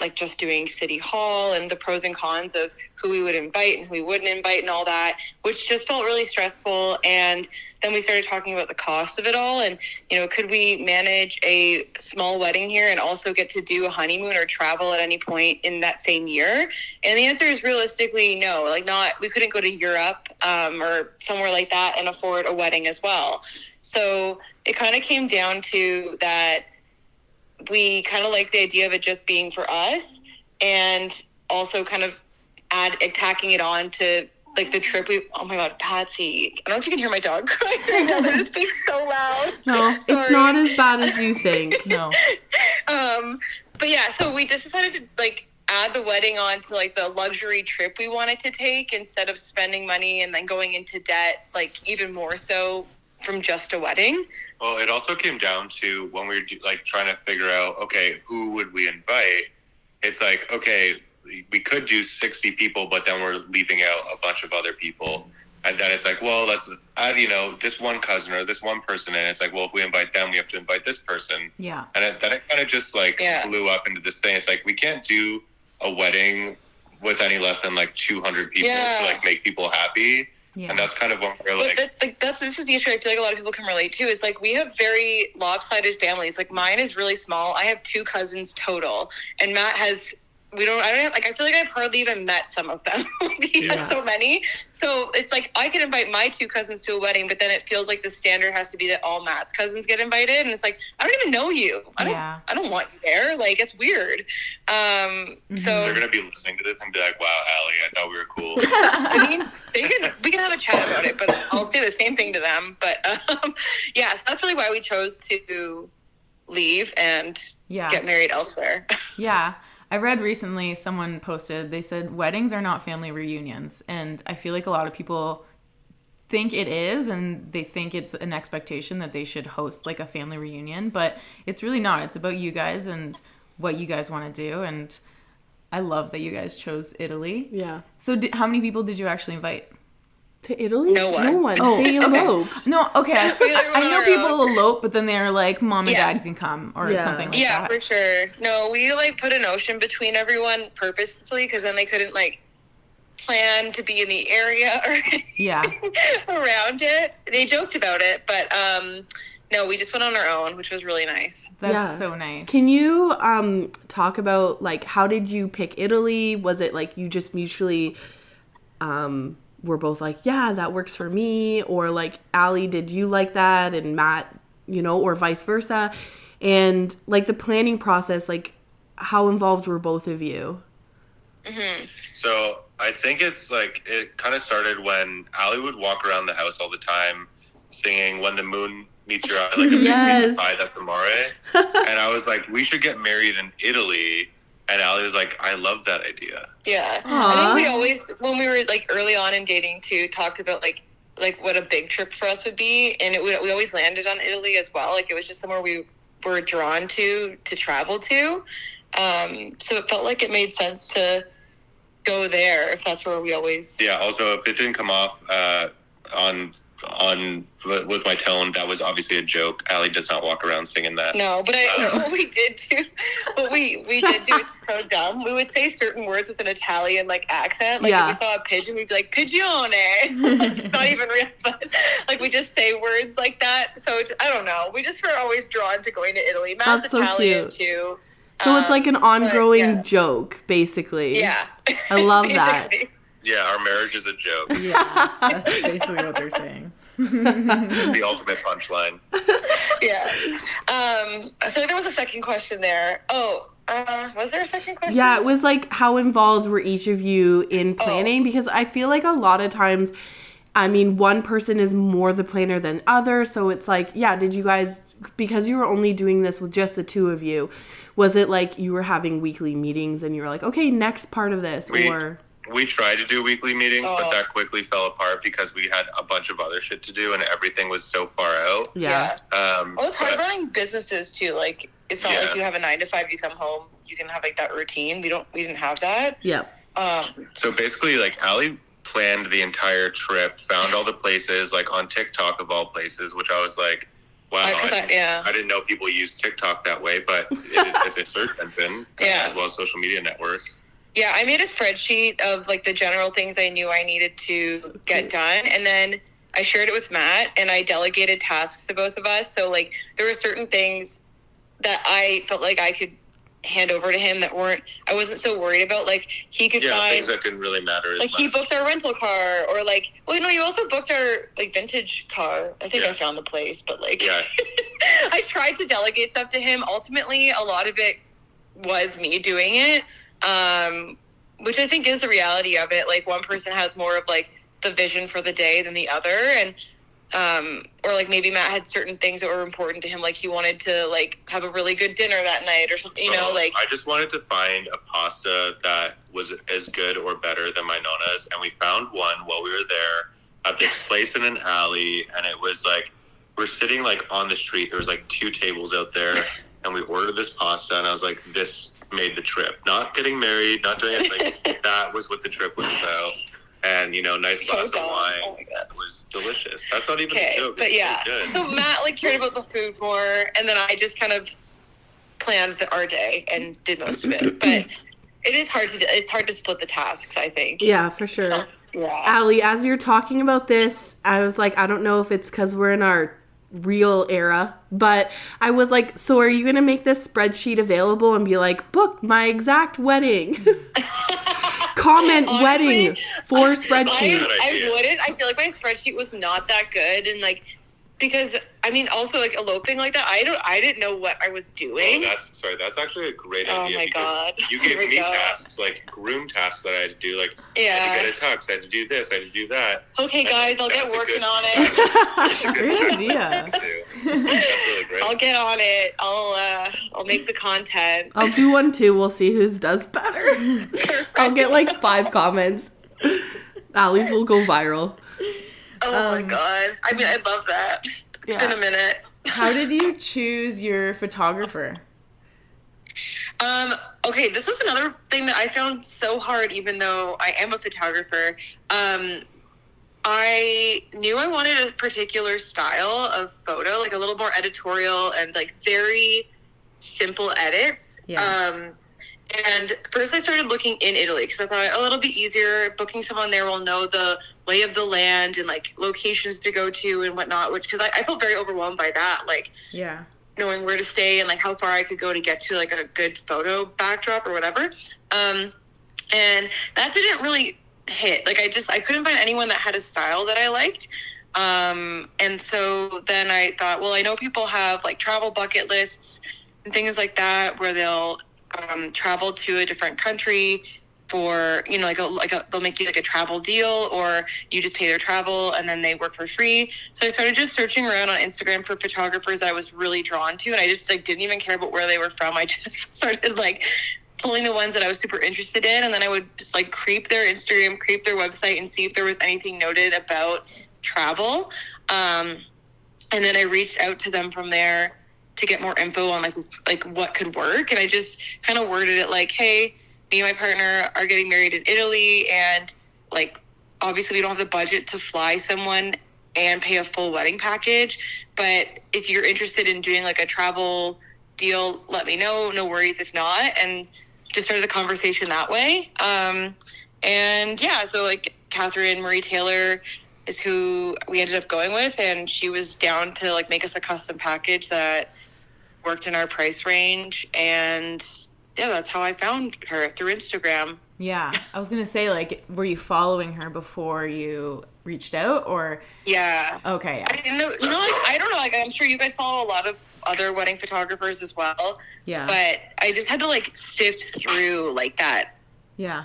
like just doing city hall and the pros and cons of who we would invite and who we wouldn't invite and all that, which just felt really stressful. And then we started talking about the cost of it all and, you know, could we manage a small wedding here and also get to do a honeymoon or travel at any point in that same year? And the answer is realistically no, like not, we couldn't go to Europe or somewhere like that and afford a wedding as well. So it kind of came down to that we kind of like the idea of it just being for us and also kind of tacking it on to like the trip oh my God, Patsy, I don't know if you can hear my dog crying right now. They're just being so loud. No, it's not as bad as you think. No. But yeah, so we just decided to like add the wedding on to like the luxury trip we wanted to take instead of spending money and then going into debt, like even more so from just a wedding. Well, it also came down to when we were like trying to figure out, okay, who would we invite? It's like, okay, we could do 60 people, but then we're leaving out a bunch of other people. And then it's like, well, let's add, this one cousin or this one person in. It's like, well, if we invite them, we have to invite this person. Yeah. And then it kind of just like blew up into this thing. It's like, we can't do a wedding with any less than like 200 people to like make people happy. Yeah. And that's kind of what we're like. This is the issue I feel like a lot of people can relate to, is like we have very lopsided families. Like mine is really small. I have 2 cousins total, and Matt has. I feel like I've hardly even met some of them. He has so many. So it's like I could invite my 2 cousins to a wedding, but then it feels like the standard has to be that all Matt's cousins get invited. And it's like, I don't even know you. I don't want you there. Like, it's weird. So they're going to be listening to this and be like, wow, Allie, I thought we were cool. I mean, we can have a chat about it, but I'll say the same thing to them. But so that's really why we chose to leave and get married elsewhere. Yeah. I read recently, someone posted, they said weddings are not family reunions. And I feel like a lot of people think it is, and they think it's an expectation that they should host like a family reunion, but it's really not. It's about you guys and what you guys want to do. And I love that you guys chose Italy. Yeah. So how many people did you actually invite? To Italy? No one. Oh, they eloped. Okay. No, okay. I know people elope, but then they're like, mom and dad can come or something like that. Yeah, for sure. No, we like put an ocean between everyone purposefully, because then they couldn't like plan to be in the area or around it. They joked about it, but no, we just went on our own, which was really nice. That's so nice. Can you talk about like how did you pick Italy? Was it like you just mutually we're both like, yeah, that works for me, or like, Allie, did you like that, and Matt, or vice versa, and like the planning process, like how involved were both of you? So I think it's like it kind of started when Allie would walk around the house all the time singing "When the Moon Meets Your Eye," like a big piece of pie, that's amore. And I was like, we should get married in Italy. And Allie was like, I love that idea. Yeah. Aww. I think we always, when we were like early on in dating too, talked about like what a big trip for us would be. And we always landed on Italy as well. Like it was just somewhere we were drawn to travel to. So it felt like it made sense to go there if that's where we always. Yeah. Also, if it didn't come off with my tone, that was obviously a joke. Allie does not walk around singing that. No, but what we did do, it's so dumb. We would say certain words with an Italian like accent. Like if we saw a pigeon, we'd be like pigeone. Like, it's not even real, but like we just say words like that. So I don't know. We just were always drawn to going to Italy. Matt's Italian too. So it's like an ongoing joke, basically. Yeah. I love that. Yeah, our marriage is a joke. Yeah, that's basically what they're saying. The ultimate punchline. Yeah. I feel like there was a second question there. Oh, was there a second question? Yeah, it was like how involved were each of you in planning? Because I feel like a lot of times, I mean, one person is more the planner than other. So it's like, did you guys, because you were only doing this with just the 2 of you, was it like you were having weekly meetings and you were like, okay, next part of this, We tried to do weekly meetings, but that quickly fell apart because we had a bunch of other shit to do and everything was so far out. Yeah. It's hard running businesses too. Like it's not like you have a 9 to 5, you come home, you can have like that routine. We didn't have that. Yeah. So basically like Allie planned the entire trip, found all the places like on TikTok of all places, which I was like, wow, I didn't know people use TikTok that way, but it's a search engine as well as social media network. Yeah, I made a spreadsheet of like the general things I knew I needed to get done, and then I shared it with Matt, and I delegated tasks to both of us. So like there were certain things that I felt like I could hand over to him that I wasn't so worried about. Like he could find things that didn't really matter as like much. He booked our rental car, or like, well, you also booked our like vintage car. I think I found the place, but like I tried to delegate stuff to him. Ultimately, a lot of it was me doing it. Which I think is the reality of it. Like one person has more of like the vision for the day than the other, and or like maybe Matt had certain things that were important to him, like he wanted to like have a really good dinner that night or something, like I just wanted to find a pasta that was as good or better than my nonna's, and we found one while we were there at this place in an alley, and it was like we're sitting like on the street. There was like 2 tables out there, and we ordered this pasta, and I was like, this made the trip. Not getting married, not doing it. Like that was what the trip was about. And nice glass of wine. Oh my God. It was delicious. That's not even a joke. But yeah, so Matt like cared about the food more, and then I just kind of planned our day and did most of it. But it's hard to split the tasks, I think. Yeah, for sure. So, yeah. Allie, as you're talking about this, I was like, I don't know if it's because we're in our real era, but I was like, so are you going to make this spreadsheet available and be like, book my exact wedding? Comment honestly, wedding for spreadsheet. I wouldn't. I feel like my spreadsheet was not that good, and like because also like eloping like that, I didn't know what I was doing. Oh, that's actually a great idea. Oh my God. You gave me tasks, like groom tasks that I had to do, like I had to get a tux, I had to do this, I had to do that. Okay, guys, I'll get working on it. Great idea. That's really great. I'll get on it. I'll make the content. I'll do one too. We'll see whose does better. I'll get like 5 comments. Allie's will go viral. Oh my God. I mean, I love that. It's been a minute. How did you choose your photographer? Okay, this was another thing that I found so hard, even though I am a photographer. I knew I wanted a particular style of photo, like a little more editorial and like very simple edits. Yeah. And first I started looking in Italy because I thought, oh, it'll be easier. Booking someone there will know the lay of the land and like locations to go to and whatnot, because I felt very overwhelmed by that. Like, yeah, knowing where to stay and like how far I could go to get to like a good photo backdrop or whatever. And that didn't really hit. Like I couldn't find anyone that had a style that I liked. And so then I thought, well, I know people have like travel bucket lists and things like that where they'll travel to a different country for, they'll make you like a travel deal, or you just pay their travel and then they work for free. So I started just searching around on Instagram for photographers that I was really drawn to, and I just like didn't even care about where they were from. I just started like pulling the ones that I was super interested in, and then I would just like creep their Instagram, creep their website, and see if there was anything noted about travel. And then I reached out to them from there to get more info on like what could work. And I just kind of worded it like, hey, me and my partner are getting married in Italy, and like obviously we don't have the budget to fly someone and pay a full wedding package, but if you're interested in doing like a travel deal, let me know. No worries if not. And just started the conversation that way. And yeah, so like Catherine Marie Taylor is who we ended up going with, and she was down to like make us a custom package that worked in our price range. And yeah, that's how I found her, through Instagram. Yeah, I was gonna say, like, were you following her before you reached out, or? Yeah. Okay. Yeah. I didn't know, I don't know, like, I'm sure you guys follow a lot of other wedding photographers as well. Yeah. But I just had to like sift through like that. Yeah.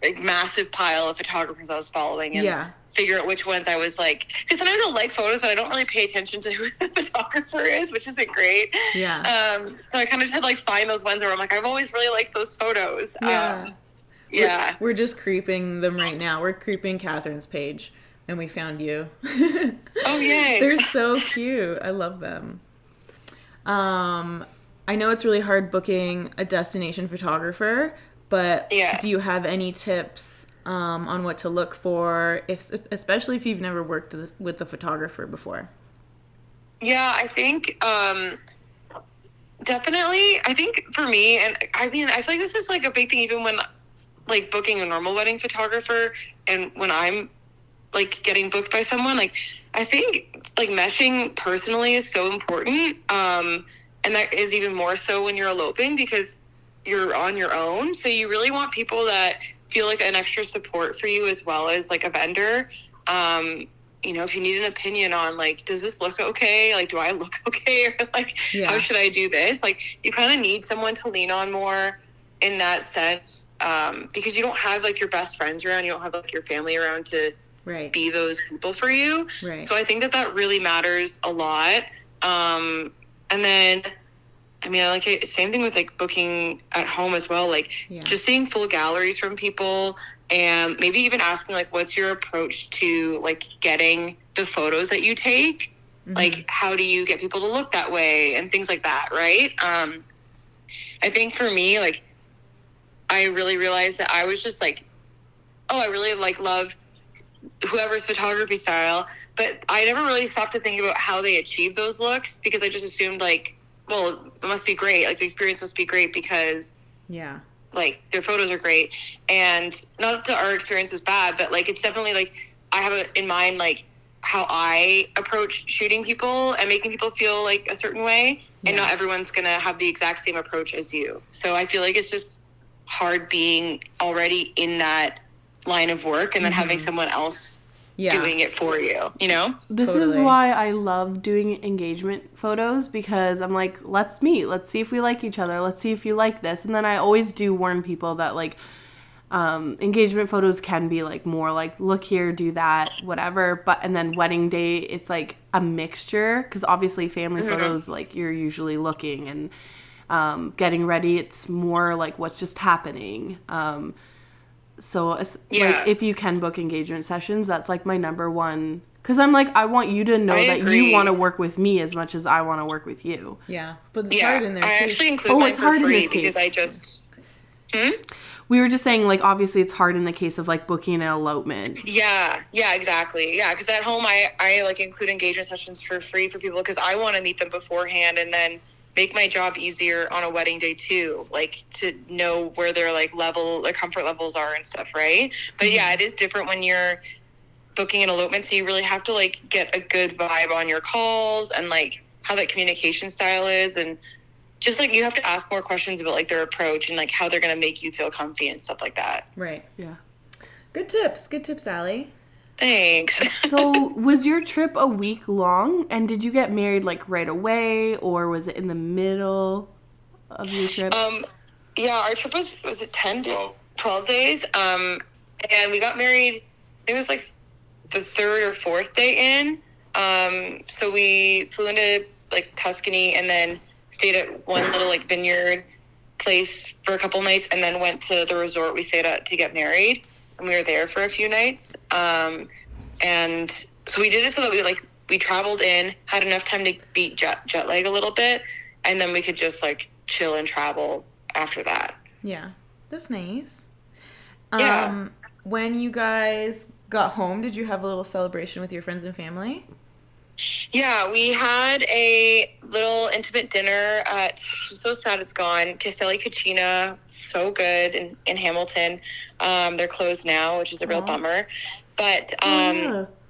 Like massive pile of photographers I was following, and figure out which ones I was like, because sometimes I'll like photos, but I don't really pay attention to who the photographer is, which isn't great. Yeah. So I kind of just had to like find those ones where I'm like, I've always really liked those photos. Yeah. We're just creeping them right now. We're creeping Catherine's page, and we found you. Oh, yay. They're so cute. I love them. I know it's really hard booking a destination photographer, but do you have any tips on what to look for, especially if you've never worked with the photographer before? Yeah, I think definitely. I think for me, and I mean, I feel like this is like a big thing even when like booking a normal wedding photographer, and when I'm like getting booked by someone, like I think like meshing personally is so important. And that is even more so when you're eloping, because you're on your own. So you really want people that feel like an extra support for you, as well as like a vendor. If you need an opinion on like, does this look okay? Like, do I look okay? Or like, how should I do this? Like, you kind of need someone to lean on more in that sense, because you don't have like your best friends around. You don't have like your family around to be those people for you. Right. So I think that really matters a lot. And then, I mean, I like it. Same thing with like booking at home as well. Like just seeing full galleries from people, and maybe even asking like, what's your approach to like getting the photos that you take? Like, how do you get people to look that way and things like that, right? I think for me, like, I really realized that I was just like, oh, I really like love whoever's photography style, but I never really stopped to think about how they achieve those looks, because I just assumed like, well, it must be great. Like, the experience must be great because like their photos are great. And not that our experience was bad, but like, it's definitely like, I have it in mind, like how I approach shooting people and making people feel like a certain way. And not everyone's going to have the exact same approach as you. So I feel like it's just hard being already in that line of work and then having someone else doing it for you, you know? This is why I love doing engagement photos, because I'm like, let's meet. Let's see if we like each other. Let's see if you like this. And then I always do warn people that, like, engagement photos can be, like, more like, look here, do that, whatever. And then wedding day, it's, like, a mixture. Because obviously family photos, like, you're usually looking and getting ready. It's more like what's just happening. So, like, if you can book engagement sessions, that's, like, my number one. Because I'm, like, I want you to know that you want to work with me as much as I want to work with you. Yeah. But it's hard in there, too. I actually include mine for free because I just... We were just saying, like, obviously it's hard in the case of, like, booking an elopement. Yeah, exactly. Yeah, because at home I like, include engagement sessions for free for people because I want to meet them beforehand and then make my job easier on a wedding day too, like, to know where their, like, their comfort levels are and stuff, right? But yeah, it is different when you're booking an elopement, so you really have to, like, get a good vibe on your calls and, like, how that communication style is, and just, like, you have to ask more questions about, like, their approach and, like, how they're going to make you feel comfy and stuff like that. Right. Yeah. Good tips, Allie. Thanks. So, was your trip a week long, and did you get married, like, right away, or was it in the middle of your trip? Yeah, our trip was it 10 to 12 days, and we got married, it was, like, the third or fourth day in, so we flew into, like, Tuscany, and then stayed at one little, like, vineyard place for a couple nights, and then went to the resort we stayed at to get married. And we were there for a few nights. And so we did it so that we traveled in, had enough time to beat jet lag a little bit, and then we could just, like, chill and travel after that. Yeah, that's nice. Yeah. When you guys got home, did you have a little celebration with your friends and family? Yeah, we had a little intimate dinner at, I'm so sad it's gone, Castelli Cucina, so good in Hamilton. They're closed now, which is a real bummer. But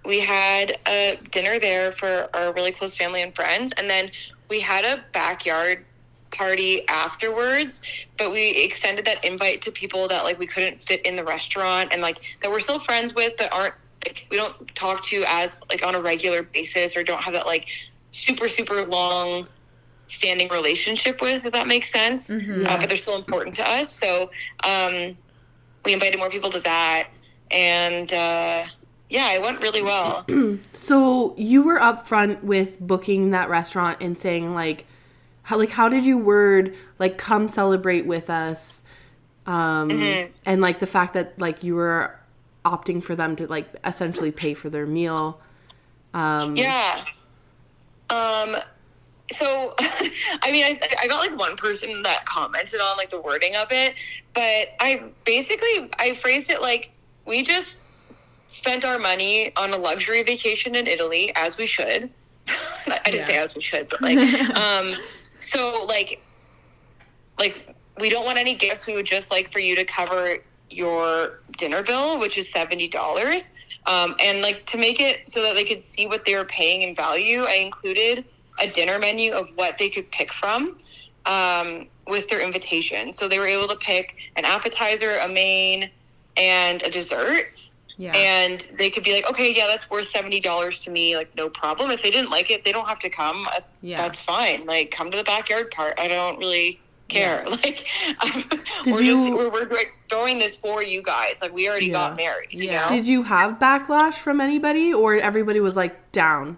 we had a dinner there for our really close family and friends, and then we had a backyard party afterwards, but we extended that invite to people that, like, we couldn't fit in the restaurant and, like, that we're still friends with but aren't, like, we don't talk to as, like, on a regular basis, or don't have that, like, super, super long standing relationship with, if that makes sense. But they're still important to us. So we invited more people to that. And yeah, it went really well. So you were upfront with booking that restaurant and saying, like, how did you word, like, come celebrate with us? And, like, the fact that, like, you were opting for them to, like, essentially pay for their meal. Yeah. So, I mean, I got, like, one person that commented on, like, the wording of it, but I phrased it like, we just spent our money on a luxury vacation in Italy, as we should. I didn't say as we should, but, like, so, like, we don't want any gifts. We would just like for you to cover your dinner bill, which is $70. And, like, to make it so that they could see what they were paying in value, I included a dinner menu of what they could pick from with their invitation. So they were able to pick an appetizer, a main, and a dessert. Yeah. And they could be like, okay, yeah, that's worth $70 to me. Like, no problem. If they didn't like it, they don't have to come. That's fine. Like, come to the backyard part. I don't really care. Yeah. Like, we're like throwing this for you guys. Like, we already got married. You know? Did you have backlash from anybody, or everybody was, like, down?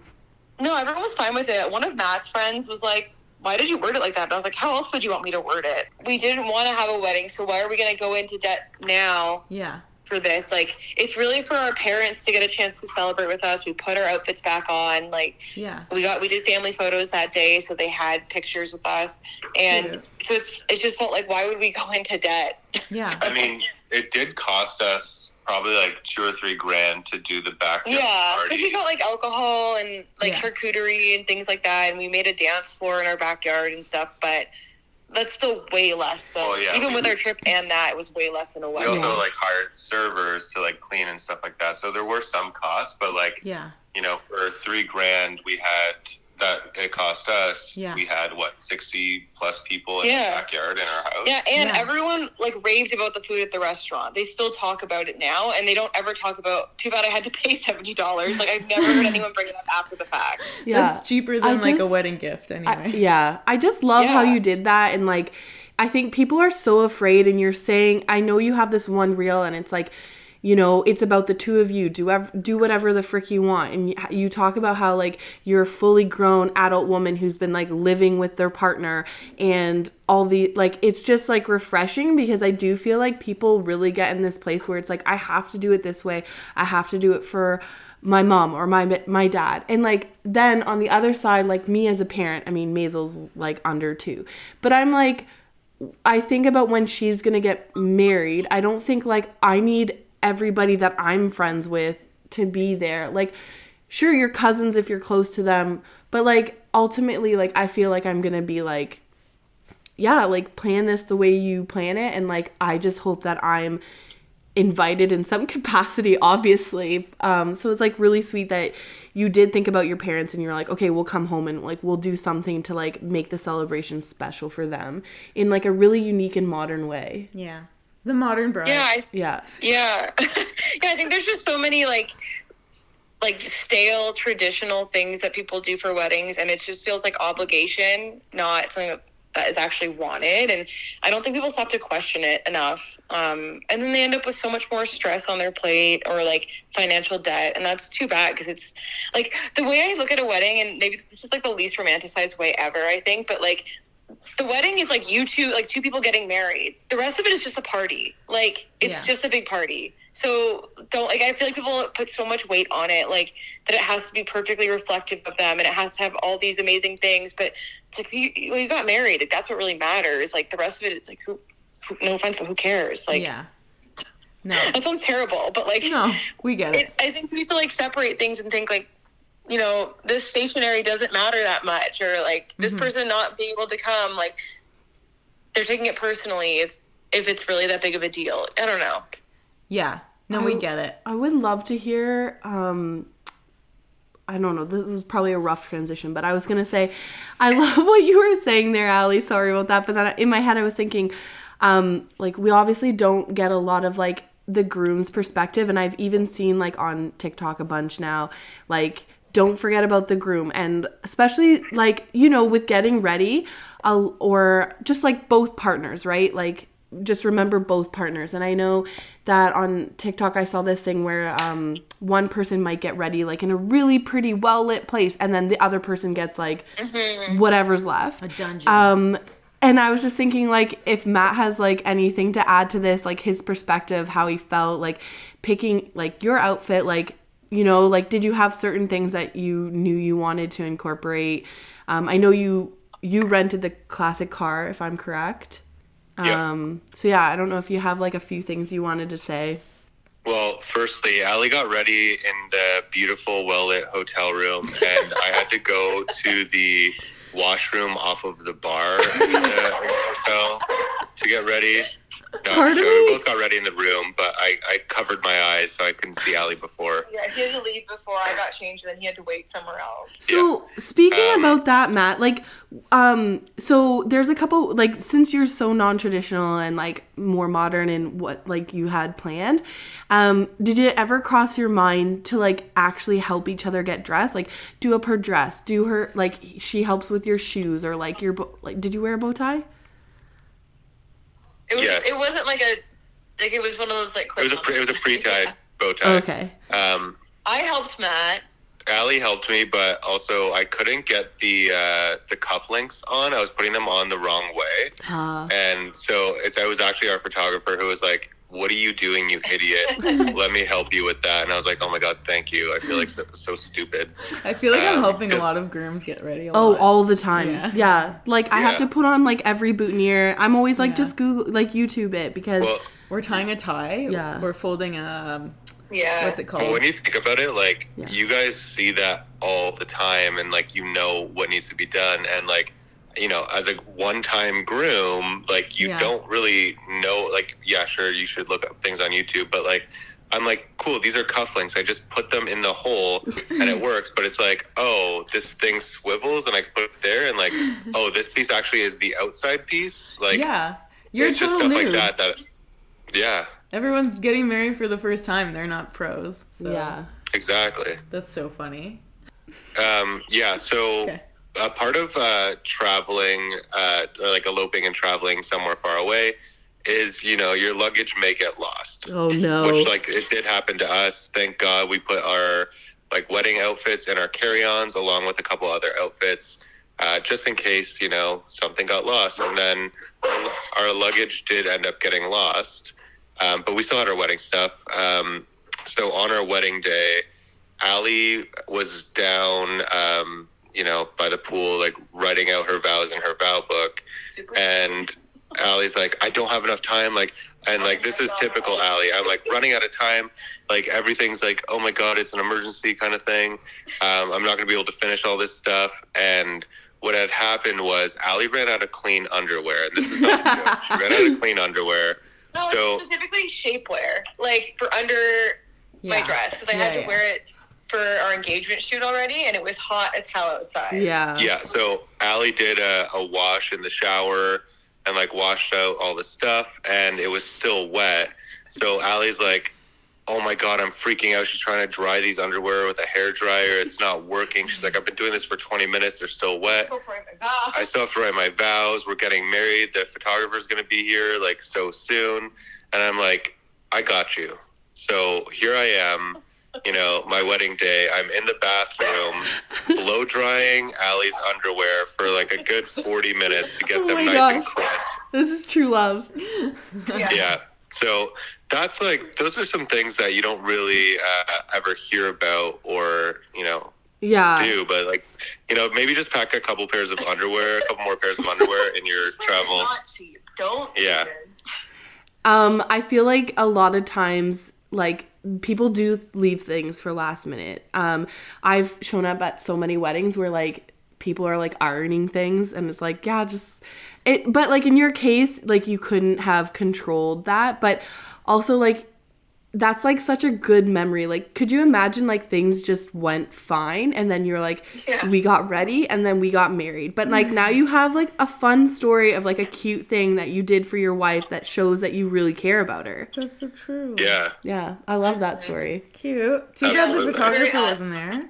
No, everyone was fine with it. One of Matt's friends was like, why did you word it like that? And I was like, how else would you want me to word it? We didn't want to have a wedding, so why are we going to go into debt now? Yeah. for this. Like, it's really for our parents to get a chance to celebrate with us. We put our outfits back on. Like, we did family photos that day, so they had pictures with us. And so it just felt like, why would we go into debt? Yeah. I mean, it did cost us probably like $2 or $3 grand to do the backyard party. Because we got like alcohol and like charcuterie and things like that, and we made a dance floor in our backyard and stuff, but that's still way less than even with our trip, and that it was way less than a wedding. We also like hired servers to like clean and stuff like that, so there were some costs, but like you know, for $3 grand we had that it cost us. We had 60 plus people in the backyard in our house. And everyone like raved about the food at the restaurant. They still talk about it now, and they don't ever talk about, too bad I had to pay $70. Like, I've never heard anyone bring it up after the fact. That's cheaper than like a wedding gift anyway. I just love how you did that. And like, I think people are so afraid, and you're saying, I know you have this one reel and it's like, you know, it's about the two of you. Do whatever the frick you want. And you talk about how, like, you're a fully grown adult woman who's been, like, living with their partner and all the, like, it's just, like, refreshing, because I do feel like people really get in this place where it's like, I have to do it this way. I have to do it for my mom or my dad. And, like, then on the other side, like, me as a parent, I mean, Maisel's, like, under 2. But I'm, like, I think about when she's going to get married. I don't think, like, I need everybody that I'm friends with to be there. Like, sure, your cousins if you're close to them, but like ultimately, like, I feel like I'm gonna be like, like, plan this the way you plan it, and like, I just hope that I'm invited in some capacity, obviously. So it's like really sweet that you did think about your parents, and you're like, okay, we'll come home and like we'll do something to like make the celebration special for them in like a really unique and modern way. The modern bride. I think there's just so many like stale traditional things that people do for weddings, and it just feels like obligation, not something that is actually wanted. And I don't think people stop to question it enough. And then they end up with so much more stress on their plate, or like financial debt, and that's too bad, because it's like the way I look at a wedding, and maybe this is like the least romanticized way ever, I think, but like, the wedding is like two people getting married. The rest of it is just a party. Like, it's just a big party. So don't, like, I feel like people put so much weight on it, like, that it has to be perfectly reflective of them, and it has to have all these amazing things. But it's like, when you got married, like, that's what really matters. Like, the rest of it, it's like, who no offense, but who cares? Like, no, that sounds terrible, but like, no, we get it. I think we need to like separate things and think like, you know, this stationery doesn't matter that much, or like this person not being able to come, like, they're taking it personally if it's really that big of a deal. I don't know. We get it. I would love to hear, I don't know, this was probably a rough transition, but I was going to say, I love what you were saying there, Allie. Sorry about that. But then in my head, I was thinking, like, we obviously don't get a lot of like the groom's perspective. And I've even seen like on TikTok a bunch now, like, don't forget about the groom. And especially like, you know, with getting ready, or just like both partners, right? Like, just remember both partners. And I know that on TikTok I saw this thing where one person might get ready like in a really pretty well lit place, and then the other person gets like whatever's left, a dungeon. And I was just thinking, like, if Matt has like anything to add to this, like his perspective, how he felt like picking like your outfit, like, you know, like, did you have certain things that you knew you wanted to incorporate? I know you rented the classic car, if I'm correct. So yeah, I don't know if you have like a few things you wanted to say. Well, firstly, Allie got ready in the beautiful, well-lit hotel room, and I had to go to the washroom off of the bar in the hotel to get ready. No, we both got ready in the room, but I covered my eyes so I couldn't see Allie before. Yeah, he had to leave before I got changed, and then he had to wait somewhere else. So speaking about that, Matt, like, so there's a couple, like, since you're so non-traditional and like more modern in what like you had planned, did it ever cross your mind to like actually help each other get dressed? Like, do up her dress, do her, like, she helps with your shoes, or like your, like, did you wear a bow tie? It wasn't like it was one of those like. It was a pre-tied bow tie. Okay. I helped Matt. Allie helped me, but also I couldn't get the cufflinks on. I was putting them on the wrong way, and so it was actually our photographer who was like, what are you doing, you idiot? Let me help you with that. And I was like, oh my God, thank you. I feel like so stupid. I feel like I'm helping a lot of grooms get ready a Oh, lot. all the time. Yeah. Like I have Yeah. to put on like every boutonniere. I'm always like Yeah. just Google like YouTube it because Well, We're tying a tie. Yeah. We're folding a, Yeah. what's it called? But when you think about it, like, Yeah. you guys see that all the time, and like, you know what needs to be done, and like, you know, as a one-time groom, like, you Yeah. don't really know, like, yeah, sure, you should look up things on YouTube, but like, I'm like, cool, these are cufflinks. I just put them in the hole and it works, but it's like, oh, this thing swivels and I put it there, and like, oh, this piece actually is the outside piece. Like, Yeah. You're a it's just total stuff noob. like that, yeah, Everyone's getting married for the first time. They're not pros. So yeah. exactly. That's so funny. Yeah, so Okay. a part of traveling, or like eloping and traveling somewhere far away is, you know, your luggage may get lost. Oh no. Which, like, it did happen to us. Thank God we put our, like, wedding outfits in our carry-ons along with a couple other outfits, just in case, you know, something got lost. And then our luggage did end up getting lost, but we still had our wedding stuff. So on our wedding day, Allie was down, you know, by the pool, like, writing out her vows in her vow book. Super And Allie's like, I don't have enough time, like, and like, this is typical Allie. I'm like running out of time, like, everything's like, oh my God, it's an emergency kind of thing. I'm not gonna be able to finish all this stuff. And what had happened was Allie ran out of clean underwear, and this is not a joke. She ran out of clean underwear. No, So- it's specifically shapewear, like for under my Yeah. dress, because I had to wear it for our engagement shoot already, and it was hot as hell outside. Yeah. Yeah, so Allie did a wash in the shower and like washed out all the stuff, and it was still wet. So Allie's like, oh my God, I'm freaking out. She's trying to dry these underwear with a hair dryer. It's not working. She's like, I've been doing this for 20 minutes. They're still wet. So sorry, my God. I still have to write my vows. We're getting married. The photographer's going to be here like so soon. And I'm like, I got you. So here I am, you know, my wedding day. I'm in the bathroom, blow drying Allie's underwear for like a good 40 minutes to get Oh them my nice and gosh. crisp. This is true love. Yeah. So that's like, those are some things that you don't really ever hear about or, you know, Yeah. do. But like, you know, maybe just pack a couple pairs of underwear, a couple more pairs of underwear in your travel. Not cheap. Don't. Yeah. even. I feel like a lot of times, like, people do leave things for last minute. I've shown up at so many weddings where, like, people are, like, ironing things, and it's like, yeah, just... But, like, in your case, like, you couldn't have controlled that, but also, like, that's, like, such a good memory. Like, could you imagine, like, things just went fine, and then you're like, Yeah. we got ready, and then we got married. But, like, now you have, like, a fun story of, like, a cute thing that you did for your wife that shows that you really care about her. That's so true. Yeah. Yeah, I love that story. Cute. Too bad the Absolutely. photographer Very wasn't there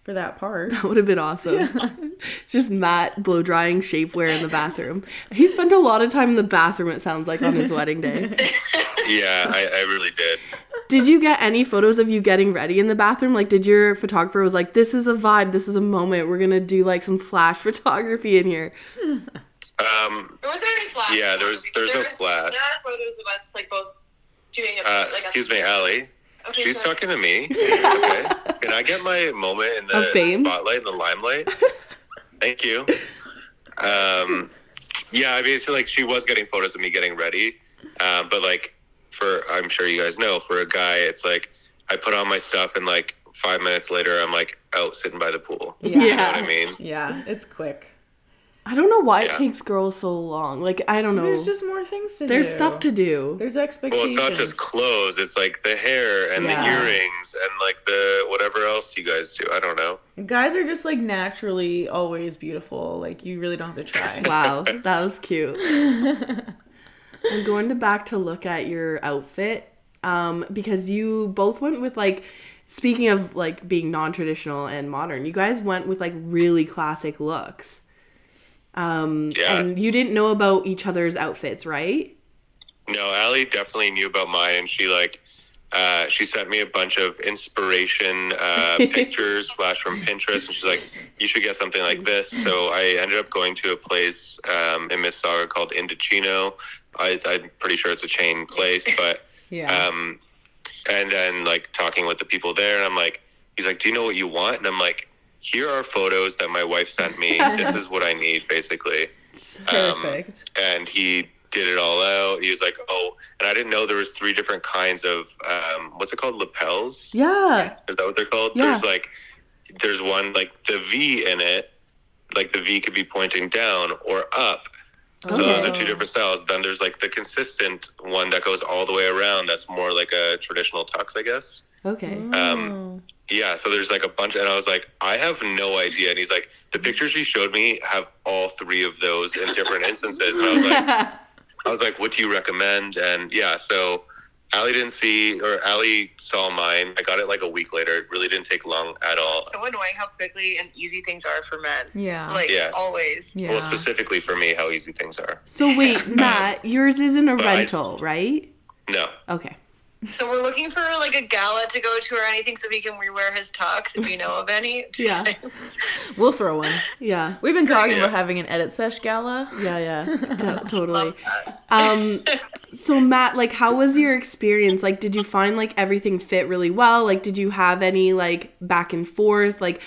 for that part. That would have been awesome. Just Matt blow drying shapewear in the bathroom. He spent a lot of time in the bathroom, it sounds like, on his wedding day. Yeah, I really did. Did you get any photos of you getting ready in the bathroom? Like, did your photographer was like, this is a vibe, this is a moment, we're gonna do like some flash photography in here? There wasn't any flash. Yeah, there's no flash. There are photos of us, like, both doing a Excuse me, Allie. Okay, She's sorry. talking to me. Okay. Can I get my moment in Of the fame? spotlight, in the limelight? Thank you. Yeah, I mean, so like she was getting photos of me getting ready, but like I'm sure you guys know, for a guy, it's like I put on my stuff and like 5 minutes later, I'm like out sitting by the pool. Yeah. You know what I mean? Yeah, it's quick. I don't know why it Yeah. takes girls so long. Like, I don't know. There's just more things to do. There's stuff to do. There's Well, expectations. it's not just clothes. It's like the hair and Yeah. the earrings and like the whatever else you guys do. I don't know. Guys are just like naturally always beautiful. Like you really don't have to try. Wow, that was cute. I'm going back to look at your outfit because you both went with, like, speaking of like being non-traditional and modern, you guys went with like really classic looks. Yeah. And you didn't know about each other's outfits, right? No, Allie definitely knew about mine, and she like she sent me a bunch of inspiration pictures flash from Pinterest, and she's like, you should get something like this. So I ended up going to a place in Mississauga called Indochino I'm pretty sure it's a chain place, but Yeah. and then like talking with the people there, and I'm like, he's like, do you know what you want? And I'm like, here are photos that my wife sent me. This is what I need, basically. Perfect. And he did it all out. He was like, oh, and I didn't know there was 3 different kinds of what's it called, lapels? Yeah. Is that what they're called? Yeah. There's one like the V in it, like the V could be pointing down or up. So those are 2 different styles. Then there's like the consistent one that goes all the way around. That's more like a traditional tux, I guess. Okay. Yeah, so there's like a bunch, and I was like, I have no idea. And he's like, the pictures he showed me have all 3 of those in different instances. And I was like, what do you recommend? And yeah, so Allie saw mine. I got it like a week later. It really didn't take long at all. So annoying how quickly and easy things are for men. Yeah. Like, always. Yeah. Well, specifically for me, how easy things are. So wait, Matt, yours isn't a rental, right? No. Okay. So we're looking for like a gala to go to or anything so he can rewear his tux if you know of any. Yeah. We'll throw one. Yeah. We've been talking about having an edit sesh gala. Yeah. Totally. So Matt, like, how was your experience? Like, did you find like everything fit really well? Like, did you have any like back and forth? Like,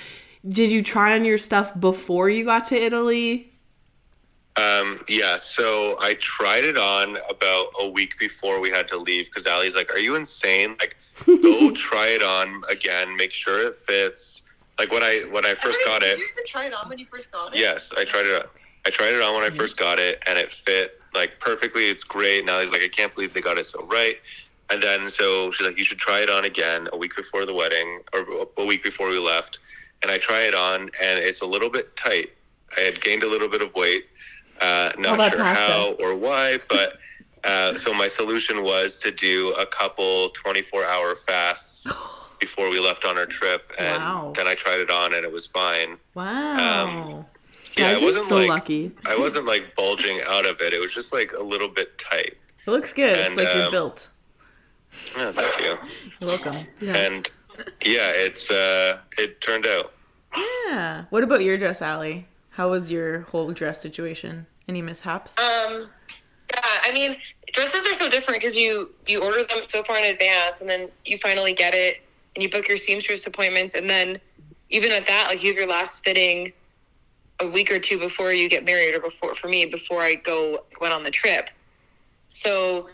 did you try on your stuff before you got to Italy? Yeah, so I tried it on about a week before we had to leave because Allie's like, are you insane? Like, go try it on again, make sure it fits. Like when I first got it. Did you try it on when you first got it? Yes, I tried it on. I tried it on when I first got it, and it fit like perfectly. It's great. Now he's like, I can't believe they got it so right. And then so she's like, you should try it on again a week before the wedding or a week before we left. And I try it on, and it's a little bit tight. I had gained a little bit of weight. Not sure how or why, but so my solution was to do a couple 24-hour fasts before we left on our trip, and then I tried it on, and it was fine. Wow. Yeah, Guys, it wasn't so like lucky. I wasn't like bulging out of it. It was just like a little bit tight. It looks good. And, it's like you're built. Yeah, thank you. You're welcome. Yeah. And yeah, it turned out. Yeah. What about your dress, Allie? How was your whole dress situation? Any mishaps? Yeah, I mean, dresses are so different because you order them so far in advance, and then you finally get it, and you book your seamstress appointments, and then even at that, like you have your last fitting a week or 2 before you get married, or before I went on the trip. So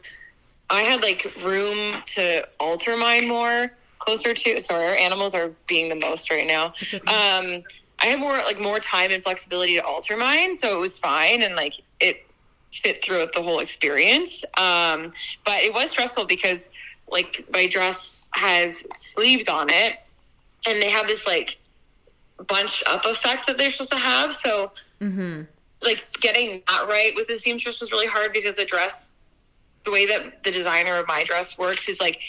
I had like room to alter mine more closer to. Sorry, our animals are being the most right now. It's okay. I had more time and flexibility to alter mine, so it was fine, and like it fit throughout the whole experience. But it was stressful because like my dress has sleeves on it, and they have this like bunched up effect that they're supposed to have. So like getting that right with the seamstress was really hard because the way that the designer of my dress works is like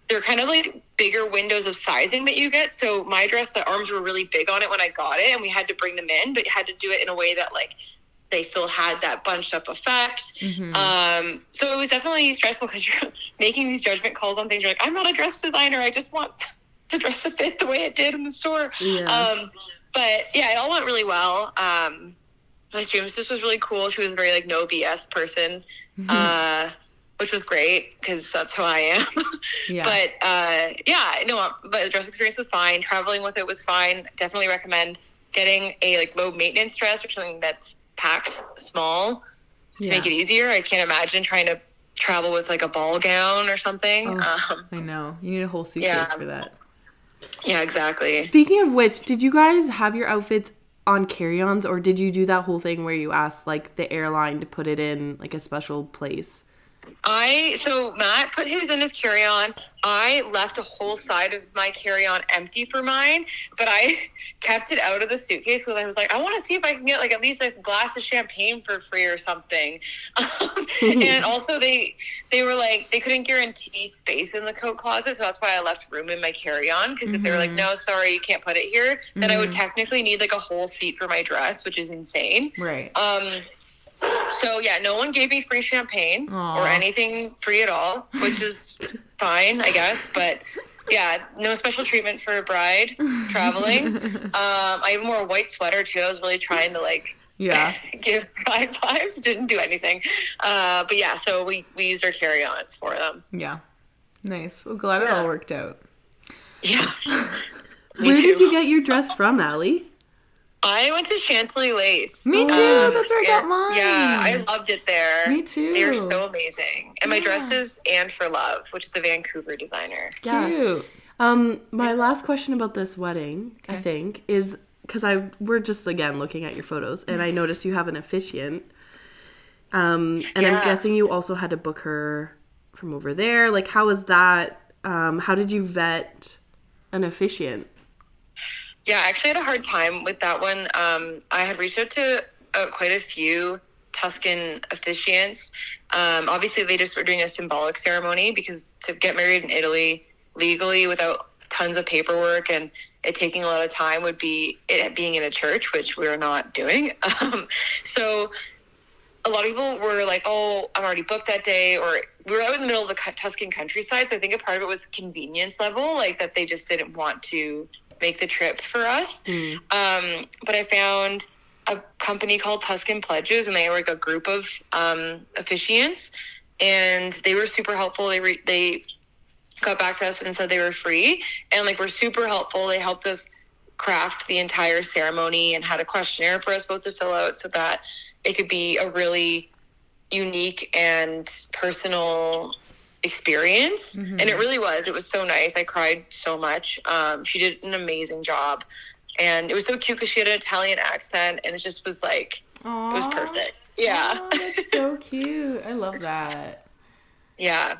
they're kind of like bigger windows of sizing that you get. So my dress, the arms were really big on it when I got it, and we had to bring them in, but you had to do it in a way that like they still had that bunched up effect. So it was definitely stressful because you're making these judgment calls on things. You're like, I'm not a dress designer. I just want the dress to fit the way it did in the store. But yeah, it all went really well. My seamstress was really cool. She was a very like no BS person. Which was great because that's who I am. But the dress experience was fine. Traveling with it was fine. Definitely recommend getting a like low maintenance dress or something that's packed small to make it easier. I can't imagine trying to travel with like a ball gown or something. I know. You need a whole suitcase for that. Yeah, exactly. Speaking of which, did you guys have your outfits on carry-ons, or did you do that whole thing where you asked like the airline to put it in like a special place? So Matt put his in his carry-on. I left a whole side of my carry-on empty for mine, but I kept it out of the suitcase because I was like, I want to see if I can get like at least a glass of champagne for free or something. And also they were like, they couldn't guarantee space in the coat closet, so that's why I left room in my carry-on, because if they were like, no, sorry, you can't put it here, then I would technically need like a whole seat for my dress, which is insane. Right. So yeah, no one gave me free champagne or anything free at all, which is fine, I guess. But yeah, no special treatment for a bride traveling. I even wore a white sweater too. I was really trying to like Yeah. give guide vibes. Didn't do anything. But yeah, so we used our carry-ons for them. Yeah. Nice. Well, glad it all worked out. Yeah. Where did you get your dress from, Allie? I went to Chantilly Lace. Me too. That's where I got mine. Yeah, I loved it there. Me too. They were so amazing. And my dress is And for Love, which is a Vancouver designer. Cute. My last question about this wedding, I think, is because we're just again looking at your photos, and I noticed you have an officiant. And I'm guessing you also had to book her from over there. Like, how was that? How did you vet an officiant? Yeah, I actually had a hard time with that one. I had reached out to quite a few Tuscan officiants. Obviously, they just were doing a symbolic ceremony because to get married in Italy legally without tons of paperwork and it taking a lot of time would be it being in a church, which we are not doing. So a lot of people were like, oh, I'm already booked that day, or we were out in the middle of the Tuscan countryside. So I think a part of it was convenience level, like that they just didn't want to make the trip for us. But I found a company called Tuscan Plunges, and they were like a group of officiants, and they were super helpful. They got back to us and said they were free, and like were super helpful. They helped us craft the entire ceremony and had a questionnaire for us both to fill out so that it could be a really unique and personal experience. And it really was. It was so nice. I cried so much. She did an amazing job, and it was so cute because she had an Italian accent, and it just was like, Aww. It was perfect. Yeah. Oh, that's so cute. I love that. Yeah.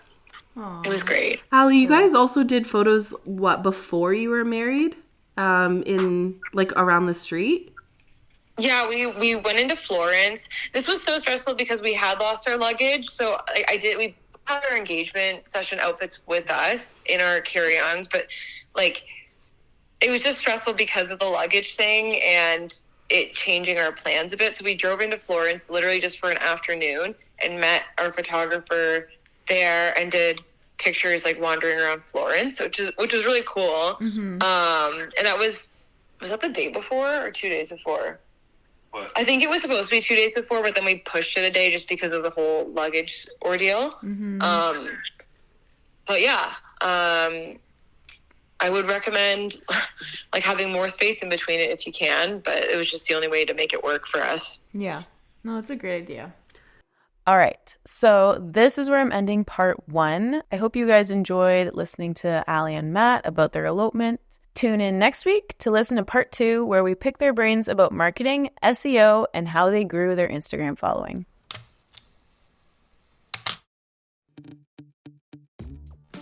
Aww. It was great. Allie, you guys also did photos, before you were married? In, like, around the street? Yeah, we went into Florence. This was so stressful because we had lost our luggage. So we had our engagement session outfits with us in our carry-ons, but like it was just stressful because of the luggage thing and it changing our plans a bit. So we drove into Florence literally just for an afternoon and met our photographer there and did pictures like wandering around Florence, which was really cool. And that was that the day before or 2 days before? What? I think it was supposed to be 2 days before, but then we pushed it a day just because of the whole luggage ordeal. But yeah, I would recommend like having more space in between it if you can, but it was just the only way to make it work for us. Yeah. No, that's a great idea. All right. So this is where I'm ending part 1. I hope you guys enjoyed listening to Allie and Matt about their elopement. Tune in next week to listen to part 2, where we pick their brains about marketing, SEO, and how they grew their Instagram following.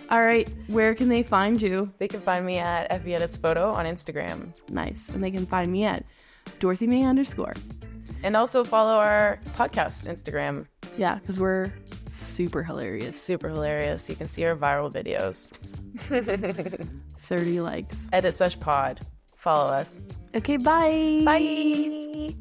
All right, where can they find you? They can find me at Effie Edits Photo on Instagram. Nice. And they can find me at DorothyMay_. And also follow our podcast Instagram. Yeah, because we're super hilarious. Super hilarious. You can see our viral videos. 30 likes. Edit Sesh Pod. Follow us. Okay, bye. Bye.